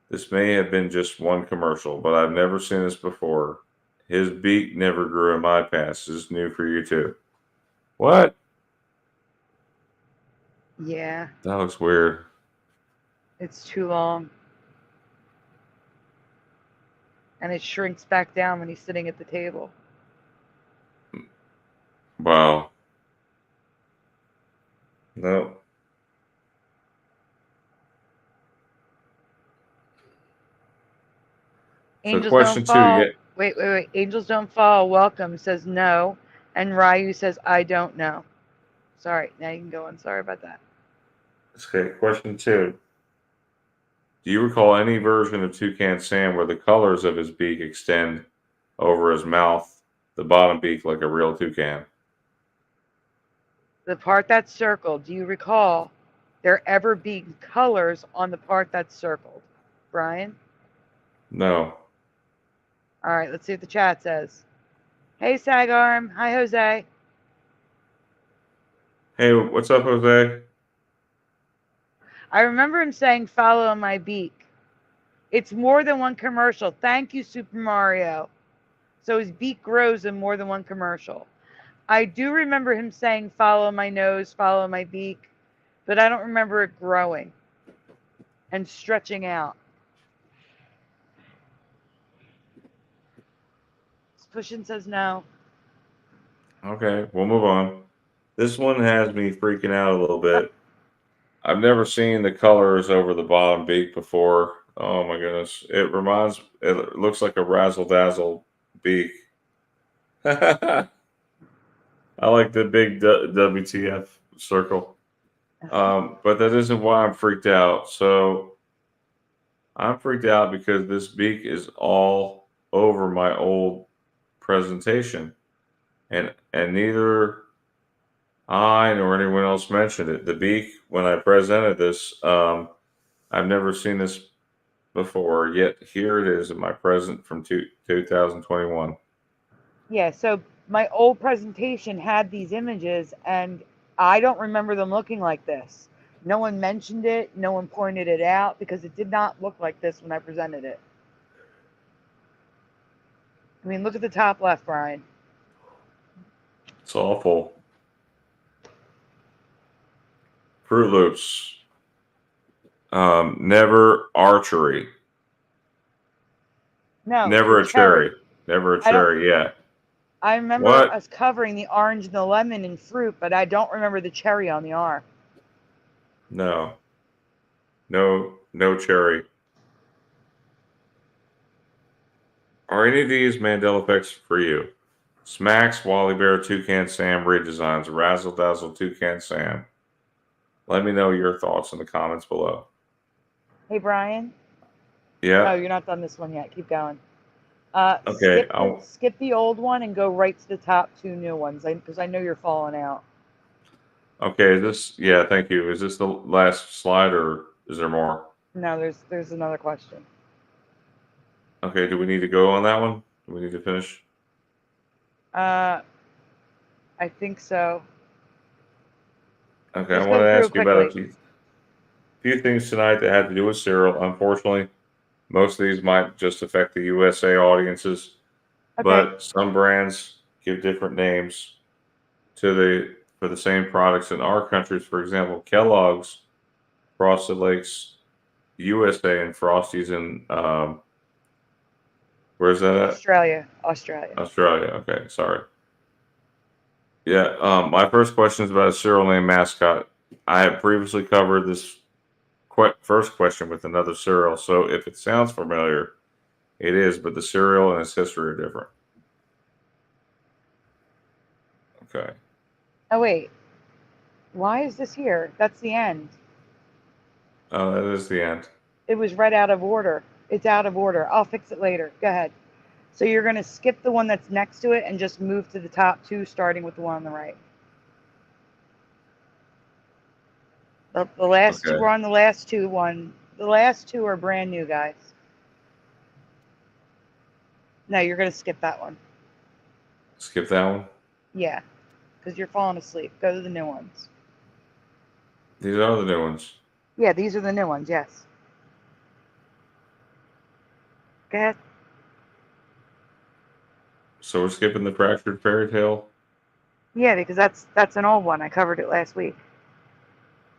This may have been just one commercial, but I've never seen this before. His beak never grew in my past. This is new for you too. What? Yeah. That looks weird. It's too long. And it shrinks back down when he's sitting at the table. Wow. No. Angels question don't fall. 2. Wait. Angels don't fall. Welcome says no. And Ryu says, I don't know. Sorry. Now you can go on. Sorry about that. Okay, question 2. Do you recall any version of Toucan Sam where the colors of his beak extend over his mouth, the bottom beak, like a real toucan? The part that's circled, do you recall there ever being colors on the part that's circled? Brian? No. All right, let's see what the chat says. Hey, Sagarm. Hi, Jose. Hey, what's up, Jose? I remember him saying, follow my beak. It's more than one commercial. Thank you, Super Mario. So his beak grows in more than one commercial. I do remember him saying, follow my nose, follow my beak, but I don't remember it growing and stretching out. Pushin says no. Okay, we'll move on. This one has me freaking out a little bit. I've never seen the colors over the bottom beak before. Oh my goodness. It looks like a razzle-dazzle beak. I like the big WTF circle. But that isn't why I'm freaked out. So I'm freaked out because this beak is all over my old presentation. And neither I nor anyone else mentioned it. The beak, when I presented this, I've never seen this before, yet here it is in my present from 2021. Yeah, so my old presentation had these images, and I don't remember them looking like this. No one mentioned it. No one pointed it out because it did not look like this when I presented it. I mean, look at the top left, Brian. It's awful. Fruit Loops. Never archery. No. Never a cherry. Never a cherry, yeah. I remember us covering the orange and the lemon in fruit, but I don't remember the cherry on the R. No. No cherry. Are any of these Mandela effects for you? Smacks, Wally Bear, Toucan Sam redesigns, Razzle Dazzle, Toucan Sam. Let me know your thoughts in the comments below. Hey, Brian? Yeah? No, you're not done this one yet. Keep going. Okay. Skip the old one and go right to the top 2 new ones, because I know you're falling out. Okay, thank you. Is this the last slide or is there more? No, there's another question. Okay, do we need to go on that one? Do we need to finish? I think so. Okay, Let's I want to go ask through you about a quickly. few things tonight that had to do with cereal. Unfortunately, most of these might just affect the USA audiences. but some brands give different names for the same products in our countries. For example, Kellogg's, Frosted Lakes, USA, and Frosties in where's that at? Australia. Australia. Okay, sorry. Yeah, my first question is about a cereal named Mascot. I have previously covered this first question with another cereal, so if it sounds familiar, it is, but the cereal and its history are different. Okay. Oh, wait. Why is this here? That's the end. Oh, that is the end. It was read out of order. It's out of order. I'll fix it later. Go ahead. So you're going to skip the one that's next to it and just move to the top two, starting with the one on the right. The last two, we're on the last two one. The last two are brand new, guys. No, you're going to skip that one. Skip that one? Yeah, because you're falling asleep. Go to the new ones. These are the new ones. Yeah, these are the new ones, yes. Go ahead. So we're skipping the Fractured Fairy Tale? Yeah, because that's an old one. I covered it last week.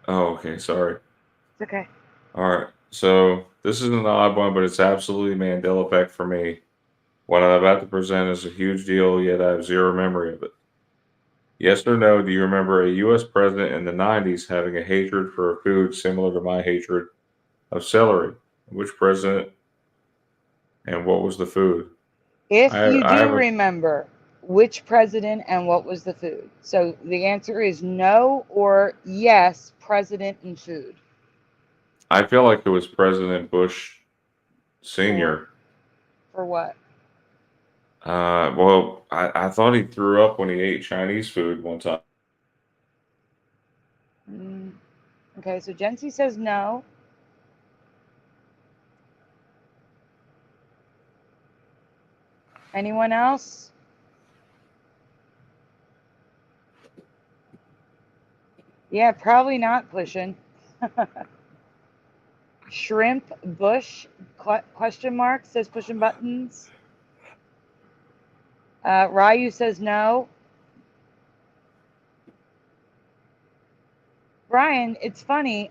Oh, okay. Sorry. It's okay. All right. So this is an odd one, but it's absolutely Mandela effect for me. What I'm about to present is a huge deal, yet I have zero memory of it. Yes or no, do you remember a U.S. president in the 90s having a hatred for a food similar to my hatred of celery? Which president and what was the food? If you do remember which president and what was the food. So the answer is no or yes, president and food. I feel like it was President Bush Sr. For what? Well, I thought he threw up when he ate Chinese food one time. Okay, so Jency says no. Anyone else? Yeah, probably not pushing. Shrimp Bush question mark says pushing buttons. Ryu says no. Brian, it's funny.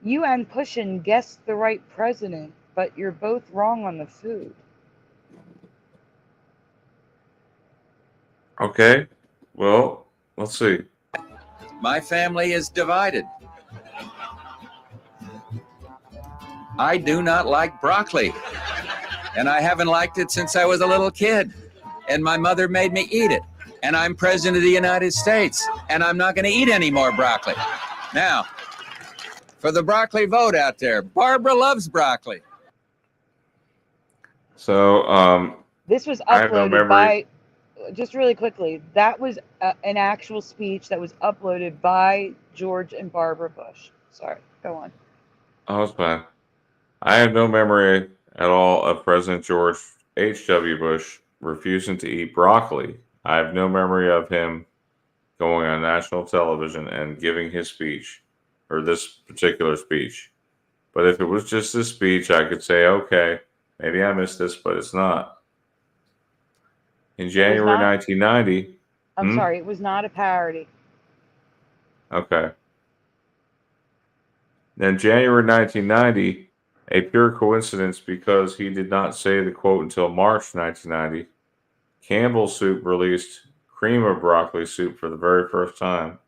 You and Pushin guessed the right president, but you're both wrong on the food. Okay. Well, let's see. My family is divided. I do not like broccoli, and I haven't liked it since I was a little kid, and my mother made me eat it, and I'm president of the United States, and I'm not going to eat any more broccoli. Now, for the broccoli vote out there, Barbara loves broccoli. So, this was uploaded by, just really quickly, that was an actual speech that was uploaded by George and Barbara Bush. Sorry, go on. Oh, it's fine. I have no memory at all of President George H.W. Bush refusing to eat broccoli. I have no memory of him going on national television and giving his speech, or this particular speech. But if it was just this speech, I could say, okay, maybe I missed this, but it's not. In January 1990... I'm sorry, it was not a parody. Okay. Then January 1990, a pure coincidence because he did not say the quote until March 1990, Campbell's Soup released cream of broccoli soup for the very first time.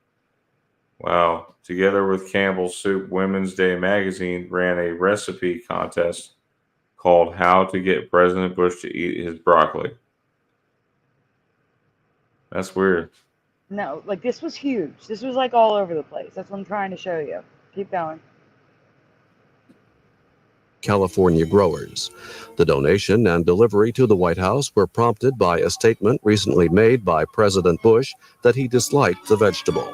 Wow. Together with Campbell's Soup, Women's Day magazine ran a recipe contest called How to Get President Bush to Eat His Broccoli. That's weird. No, like this was huge. This was like all over the place. That's what I'm trying to show you. Keep going. California growers. The donation and delivery to the White House were prompted by a statement recently made by President Bush that he disliked the vegetable.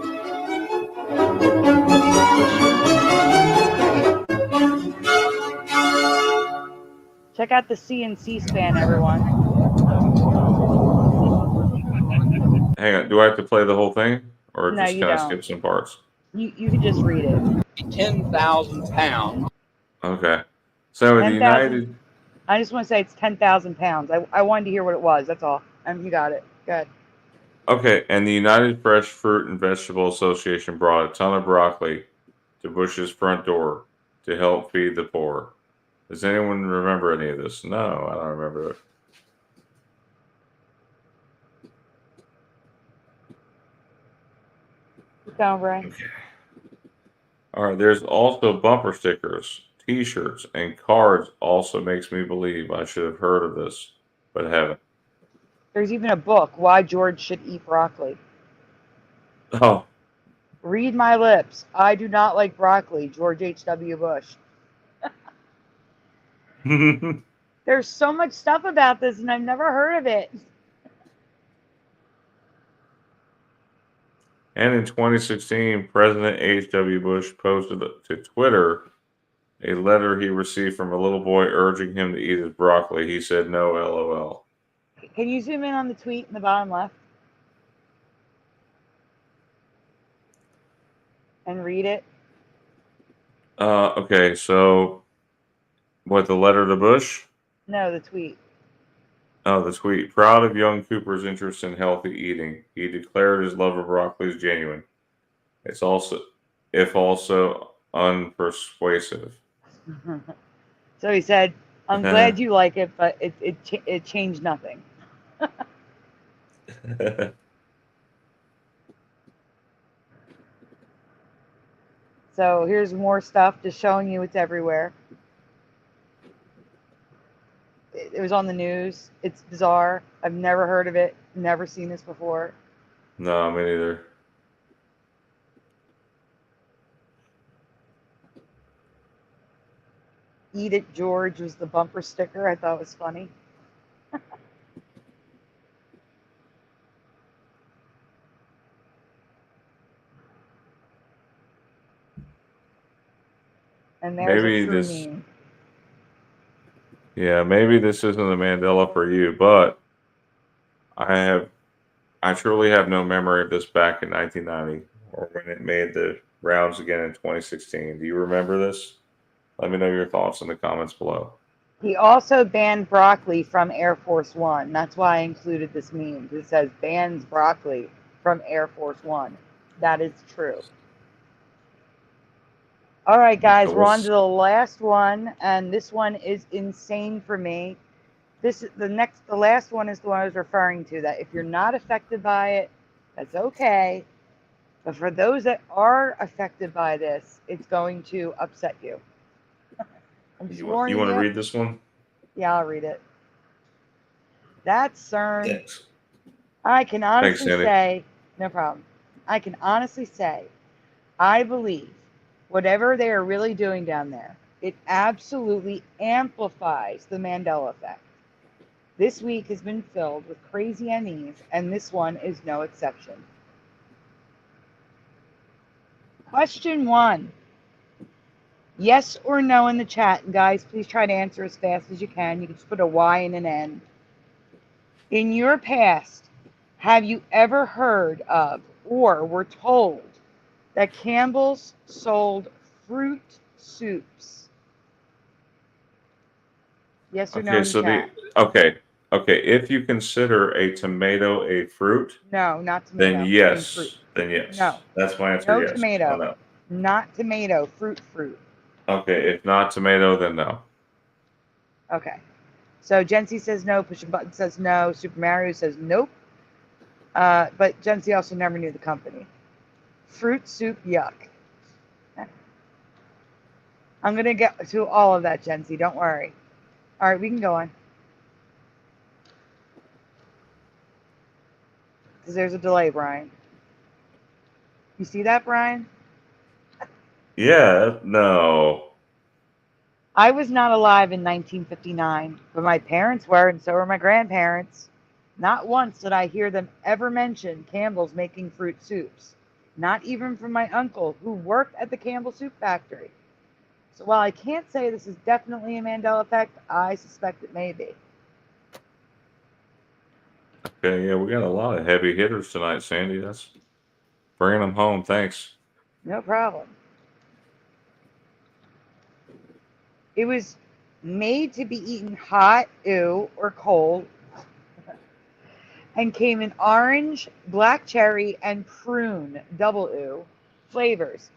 Check out the C-SPAN, everyone. Hang on, do I have to play the whole thing? Or No, just you kind of don't. skip some parts? You can just read it. 10,000 pounds. Okay. So in the I just want to say it's 10,000 pounds. I wanted to hear what it was. That's all. You got it. Good. Okay, and the United Fresh Fruit and Vegetable Association brought a ton of broccoli to Bush's front door to help feed the poor. Does anyone remember any of this? No, I don't remember it. Down, Brian. Okay. All right, there's also bumper stickers, T-shirts, and cards. Also makes me believe I should have heard of this, but haven't. There's even a book, Why George Should Eat Broccoli. Oh. Read my lips. I do not like broccoli, George H.W. Bush. There's so much stuff about this, and I've never heard of it. And in 2016, President H.W. Bush posted to Twitter a letter he received from a little boy urging him to eat his broccoli. He said no, LOL. Can you zoom in on the tweet in the bottom left? And read it? Okay, so what, the letter to Bush? No, the tweet. Oh, the tweet. Proud of young Cooper's interest in healthy eating. He declared his love of broccoli is genuine. It's also, if also unpersuasive. So he said, I'm glad you like it, but it changed nothing. So here's more stuff just showing you it's everywhere. It was on the news. It's bizarre. I've never heard of it. Never seen this before. No, me neither. Eat It George was the bumper sticker. I thought it was funny. And there's Maybe a true this. meme. Yeah, maybe this isn't a Mandela for you, but I truly have no memory of this back in 1990 or when it made the rounds again in 2016. Do you remember this? Let me know your thoughts in the comments below. He also banned broccoli from Air Force One. That's why I included this meme. It says bans broccoli from Air Force One. That is true. All right, guys, we're on to the last one, and this one is insane for me. The last one is the one I was referring to, that if you're not affected by it, that's okay. But for those that are affected by this, it's going to upset you. You want to read this one? Yeah, I'll read it. That's CERN. Thanks. I can honestly Thanks, say, no problem. I can honestly say, I believe whatever they are really doing down there, it absolutely amplifies the Mandela effect. This week has been filled with crazy MEs, and this one is no exception. Question 1. Yes or no in the chat. And guys, please try to answer as fast as you can. You can just put a Y and an N. In your past, have you ever heard of or were told that Campbell's sold fruit soups? Yes or no in the chat? Okay. If you consider a tomato a fruit, no, not tomato. Then yes. Then yes. No. That's my answer. No yes. tomato. Oh, no. Not tomato. Fruit. Okay. If not tomato, then no. Okay. So Jency says no. Pushing Button says no. Super Mario says nope. But Jency also never knew the company. Fruit soup, yuck. I'm going to get to all of that, Jency. Don't worry. All right, we can go on. Because there's a delay, Brian. You see that, Brian? Yeah, no. I was not alive in 1959, but my parents were, and so were my grandparents. Not once did I hear them ever mention Campbell's making fruit soups. Not even from my uncle, who worked at the Campbell Soup Factory. So while I can't say this is definitely a Mandela effect, I suspect it may be. Okay, yeah, we got a lot of heavy hitters tonight, Sandy. That's bringing them home. Thanks. No problem. It was made to be eaten hot, ew, or cold, and came in orange, black cherry, and prune, double ew, flavors.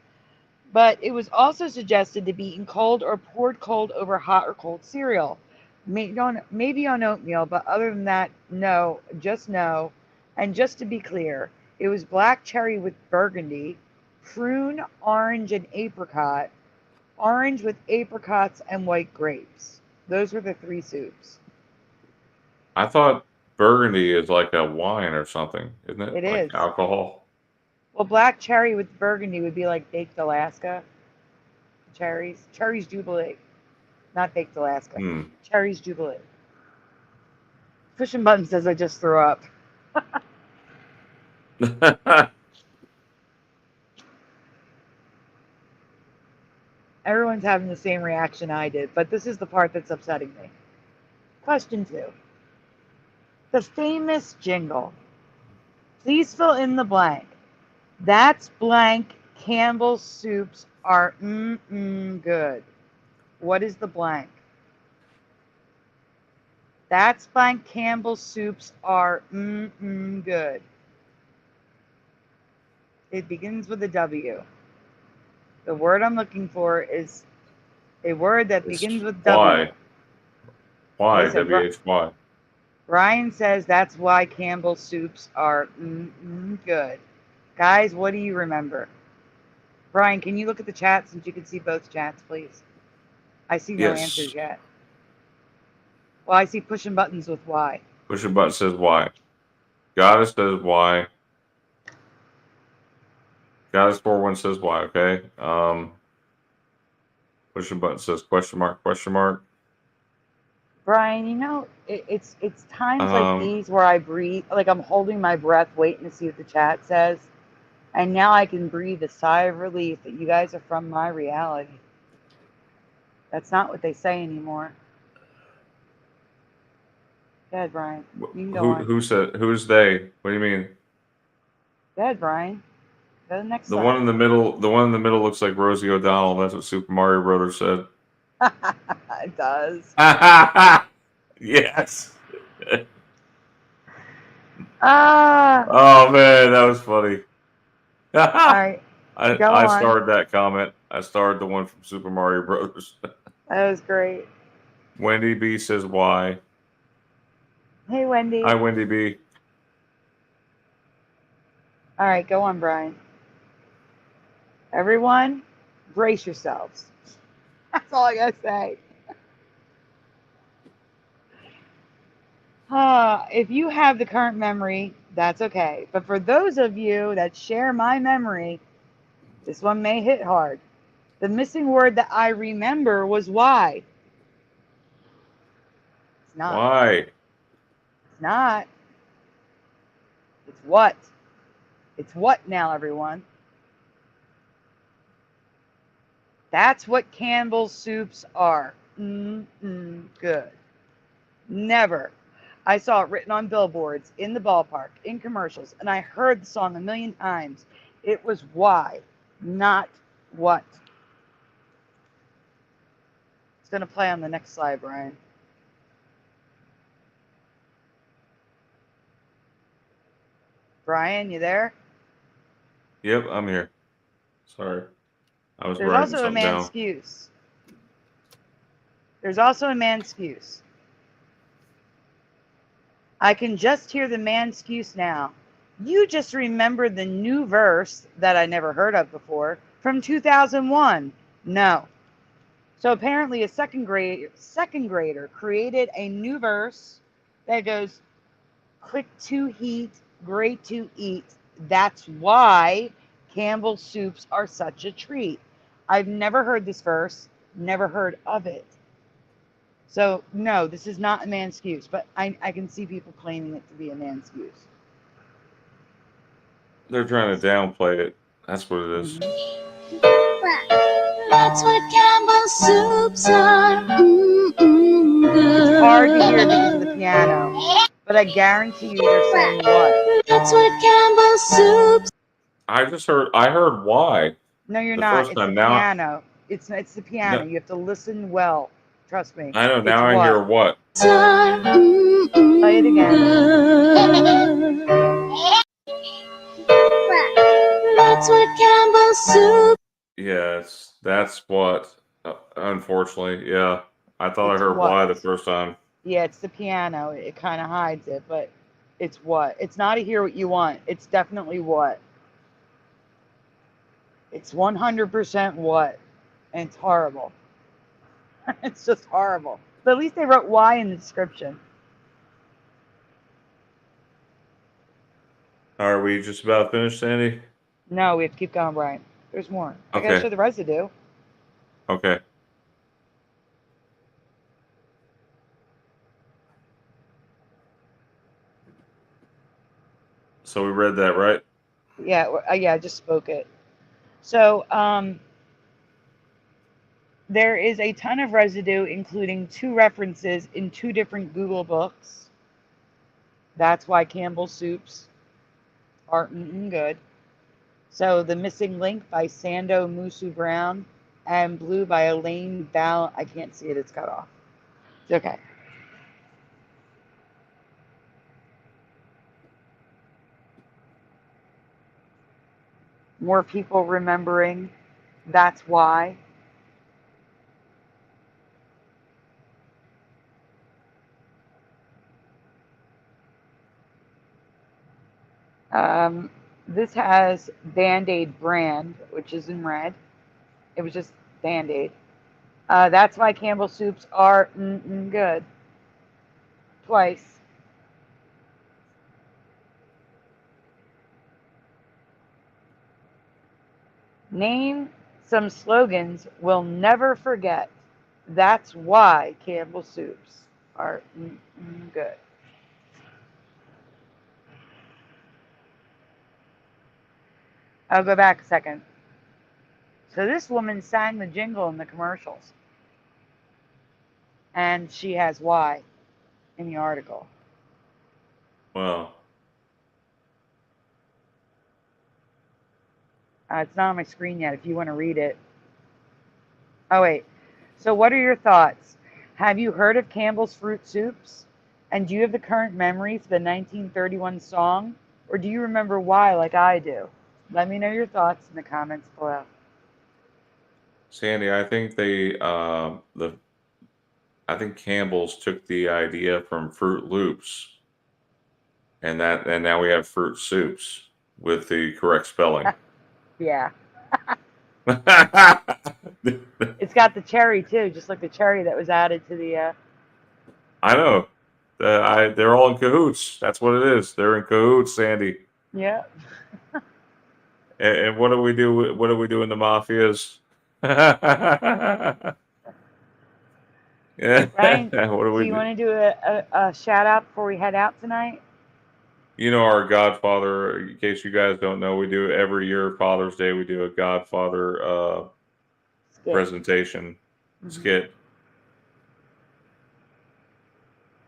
But it was also suggested to be eaten cold or poured cold over hot or cold cereal. Maybe on oatmeal, but other than that, no, just no. And just to be clear, it was black cherry with burgundy, prune, orange, and apricot, orange with apricots and white grapes. Those were the 3 soups. I thought burgundy is like a wine or something, isn't it? It like is. alcohol. Well, black cherry with burgundy would be like baked Alaska cherries. Cherries Jubilee. Not baked Alaska. Cherries Jubilee. Pushing Button says I just threw up. Everyone's having the same reaction I did, but this is the part that's upsetting me. Question 2. The famous jingle. Please fill in the blank. That's blank. Campbell's soups are good. What is the blank? That's blank. Campbell's soups are good. It begins with a W. The word I'm looking for is a word that begins with W. Why? W-H-Y. Brian says that's why Campbell's soups are good. Guys, what do you remember? Brian, can you look at the chat since you can see both chats, please? I see no answers yet. Well, I see pushing buttons with Y. Pushing button says Y. Goddess says Y. Goddess 41 says Y, okay? Pushing button says question mark, question mark. Brian, you know, it's times like these where I breathe, like I'm holding my breath, waiting to see what the chat says. And now I can breathe a sigh of relief that you guys are from my reality. That's not what they say anymore. Go ahead, Brian. You can go on. Who's they? What do you mean? Go ahead, Brian. Go to the next The slide. one in the middle looks like Rosie O'Donnell. That's what Super Mario Brothers said. It does. Yes. Oh man, that was funny. All right. I starred that comment. I starred the one from Super Mario Brothers. That was great. Wendy B says why. Hey, Wendy. Hi, Wendy B. All right, go on, Brian. Everyone, brace yourselves. That's all I gotta say. If you have the current memory, that's okay. But for those of you that share my memory, this one may hit hard. The missing word that I remember was why. It's not. Why? It's not. It's what. It's what now, everyone. That's what Campbell's soups are. Good. Never. I saw it written on billboards, in the ballpark, in commercials, and I heard the song a million times. It was why, not what. It's going to play on the next slide, Brian. Brian, you there? Yep, I'm here. Sorry. I was There's writing also a something down. excuse. There's also a man excuse. I can just hear the man excuse now. You just remembered the new verse that I never heard of before from 2001. No. So apparently a second grader created a new verse that goes, quick to heat, great to eat. That's why Campbell's soups are such a treat. I've never heard this verse, never heard of it. So, no, this is not a man's excuse, but I can see people claiming it to be a man's excuse. They're trying to downplay it. That's what it is. That's what Campbell's soups are. It's hard to hear because of the piano, but I guarantee you they're saying what. That's what Campbell's soups. I heard why. No, you're the not. First It's time. the Now piano. It's the piano. No. You have to listen well Trust me. I know. It's Now I what? hear what. Play it again. That's what Campbell's soup. Yes, that's what. Unfortunately, yeah. I thought I It's heard what? why the first time. Yeah, it's the piano. It kind of hides it, but it's what? It's not a hear what you want. It's definitely what. It's 100% what. And it's horrible. It's just horrible. But at least they wrote why in the description. Are we just about finished, Sandy? No, we have to keep going, Brian. There's more. I gotta Okay. show the residue. Okay. So we read that, right? Yeah, yeah, I just spoke it. So, there is a ton of residue, including 2 references in 2 different Google books. That's why Campbell's soups aren't good. So, The Missing Link by Sando Musu Brown and Blue by Elaine Ball. I can't see it, it's cut off. It's okay. More people remembering that's why. This has Band-Aid brand, which is in red. It was just Band-Aid. That's why Campbell soups are good. Twice. Name some slogans we'll never forget. That's why Campbell soups are good. I'll go back a second. So this woman sang the jingle in the commercials. And she has why in the article. Wow. It's not on my screen yet if you want to read it. Oh, wait. So what are your thoughts? Have you heard of Campbell's Fruit Soups? And do you have the current memory for the 1931 song? Or do you remember why like I do? Let me know your thoughts in the comments below. Sandy, I think I think Campbell's took the idea from Fruit Loops, and now we have Fruit Soups with the correct spelling. Yeah. It's got the cherry too, just like the cherry that was added to the. I know. They're all in cahoots. That's what it is. They're in cahoots, Sandy. Yeah. And what do we do? What do we do in the mafias? Yeah. Brian, What do we do you do? want to do a shout out before we head out tonight? You know, our Godfather, in case you guys don't know, we do every year, Father's Day, we do a Godfather presentation skit.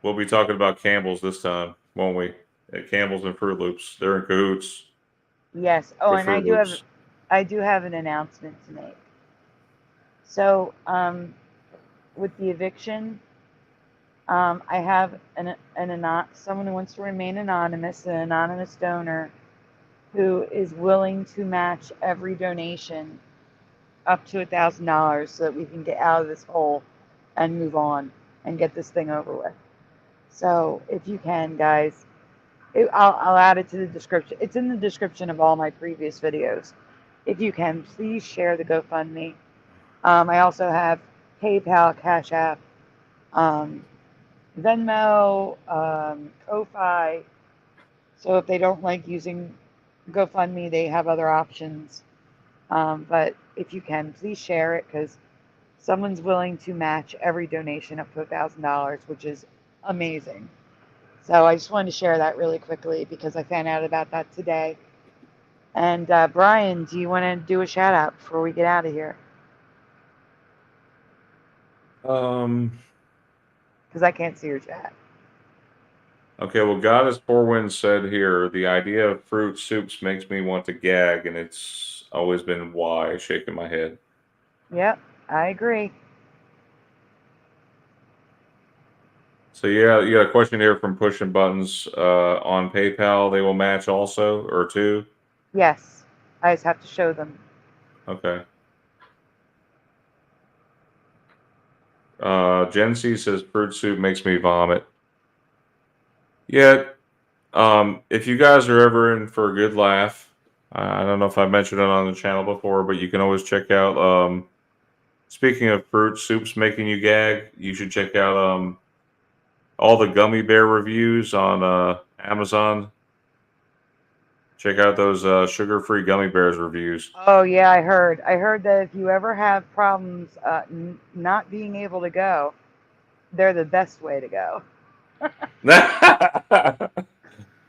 We'll be talking about Campbell's this time, won't we? At Campbell's and Fruit Loops. They're in cahoots. Yes. Oh, and Fruit Loops. I do have an announcement to make. So, with the eviction, I have someone who wants to remain anonymous, an anonymous donor, who is willing to match every donation up to $1,000 so that we can get out of this hole and move on and get this thing over with. So if you can, guys, I'll add it to the description. It's in the description of all my previous videos. If you can, please share the GoFundMe. I also have PayPal, CashApp, Venmo, Ko-Fi. So if they don't like using GoFundMe, they have other options. But if you can, please share it, because someone's willing to match every donation up to $1,000, which is amazing. So I just wanted to share that really quickly because I found out about that today. And Brian, do you want to do a shout out before we get out of here? Because I can't see your chat. Okay, well, God as Four Winds said here, the idea of fruit soups makes me want to gag, and it's always been why, shaking my head. Yep, I agree. So yeah, you got a question here from Pushing Buttons on PayPal. They will match also, or two? Yes. I just have to show them. Okay. Gen C says fruit soup makes me vomit. Yeah. If you guys are ever in for a good laugh, I don't know if I mentioned it on the channel before, but you can always check out. Speaking of fruit soups making you gag, you should check out all the gummy bear reviews on Amazon. Check out those sugar-free gummy bears reviews. Oh yeah, I heard. I heard that if you ever have problems not being able to go, they're the best way to go.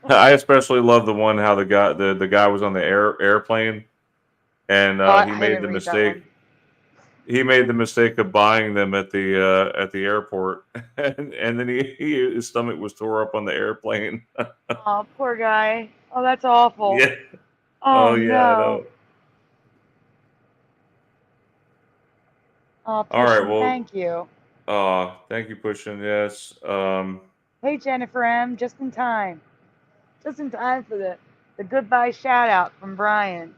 I especially love the one how the guy was on the airplane, and he made the mistake. He made the mistake of buying them at the airport, and then his stomach was tore up on the airplane. Oh, poor guy. Oh, that's awful. Yeah. Oh, yeah, no. I know. Oh, All right, Pushing, well, thank you. thank you, Pushing. Yes. Hey, Jennifer M. Just in time. Just in time for the goodbye shout out from Brian.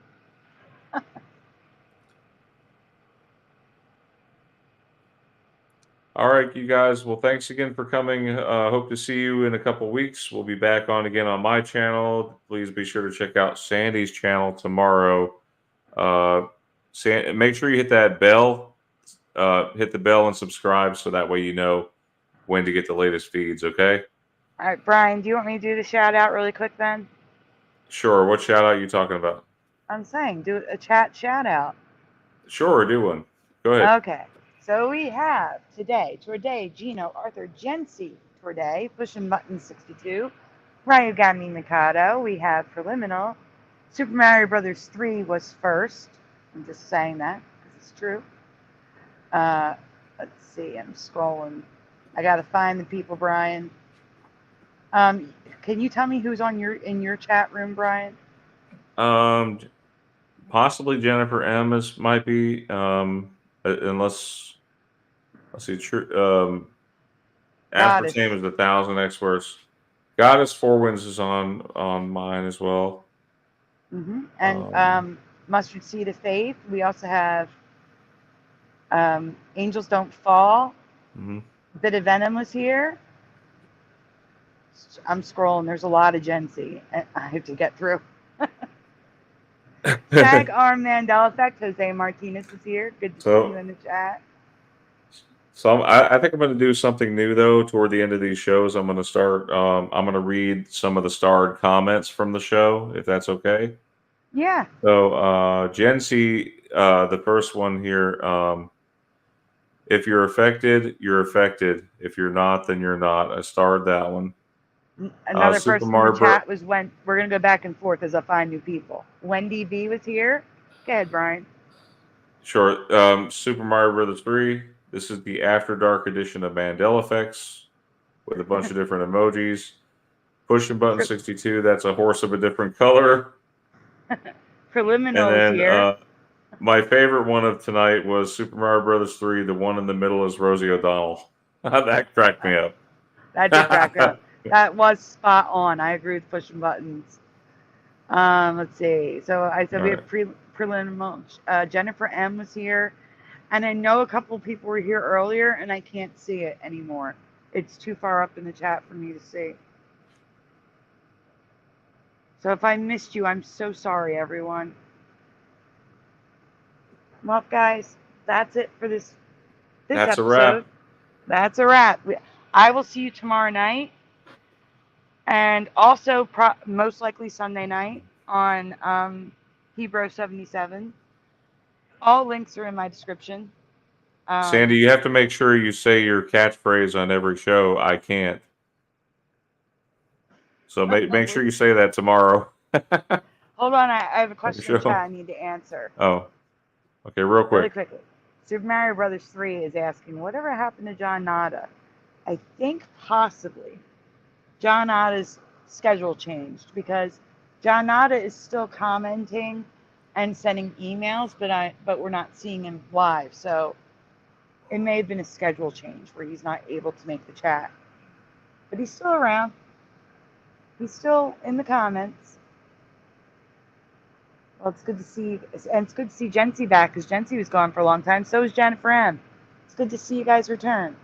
All right, you guys. Well, thanks again for coming. Hope to see you in a couple weeks. We'll be back on again on my channel. Please be sure to check out Sandy's channel tomorrow. Make sure you hit that bell. Hit the bell and subscribe so that way you know when to get the latest feeds, okay? All right, Brian, do you want me to do the shout out really quick then? Sure. What shout out are you talking about? I'm saying do a chat shout out. Sure, do one. Go ahead. Okay. So we have today, Torday, Gino, Arthur, Jency, Torday, Pushing Button 62, Ryugami Mikado. We have Preliminal. Super Mario Brothers 3 was first. I'm just saying that because it's true. Let's see. I'm scrolling. I gotta find the people, Brian. Can you tell me who's on in your chat room, Brian? Possibly Jennifer M. might be. Unless let's see. True. Aspartame is 1,000 experts. Goddess Four Winds is on mine as well. And Mustard Seed of Faith. We also have Angels Don't Fall. Bit of Venom was here. I'm scrolling. There's a lot of Gen Z. I have to get through. Tag Arm Mandela Effect. Jose Martinez is here. Good to see you in the chat. So I think I'm going to do something new though. Toward the end of these shows, I'm going to start. I'm going to read some of the starred comments from the show, if that's okay. Yeah. So Gen C, the first one here. If you're affected, you're affected. If you're not, then you're not. I starred that one. Another person in the chat was when we're going to go back and forth as I find new people. Wendy B was here. Go ahead, Brian. Sure. Super Mario Brothers 3. This is the After Dark edition of Mandela Effects with a bunch of different emojis. Pushing Button 62. That's a horse of a different color. Preliminal is here. My favorite one of tonight was Super Mario Brothers 3. The one in the middle is Rosie O'Donnell. That cracked me up. That did crack me up. That was spot on. I agree with Pushing Buttons. Let's see. So I said we have preliminary. Jennifer M was here, and I know a couple people were here earlier, and I can't see it anymore. It's too far up in the chat for me to see. So if I missed you, I'm so sorry, everyone. Well, guys, that's it for this episode. A wrap. That's a wrap. I will see you tomorrow night. And also, most likely Sunday night on Hebrew 77. All links are in my description. Sandy, you have to make sure you say your catchphrase on every show. I can't. So make sure you say that tomorrow. Hold on, I have a question in chat I need to answer. Oh, okay, real quick. Really quickly. Super Mario Brothers 3 is asking, whatever happened to John Nada? I think possibly John Nada's schedule changed because John Nada is still commenting and sending emails, but we're not seeing him live. So it may have been a schedule change where he's not able to make the chat. but he's still around. He's still in the comments. Well, it's good to see, and it's good to see Jency back, because Jency was gone for a long time. So is Jennifer M. It's good to see you guys return.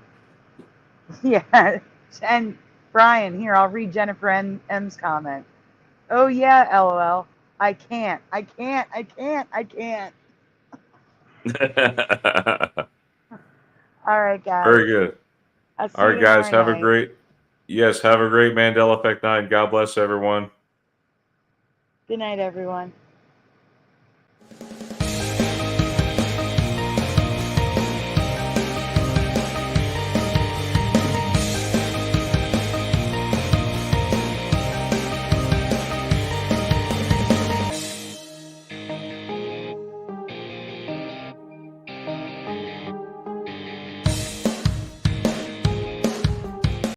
Yeah, and Brian, here, I'll read Jennifer M's comment. Oh yeah, LOL. I can't. All right, guys. Very good. All right, guys, have a great night. Mandela Effect night. God bless everyone. Good night, everyone.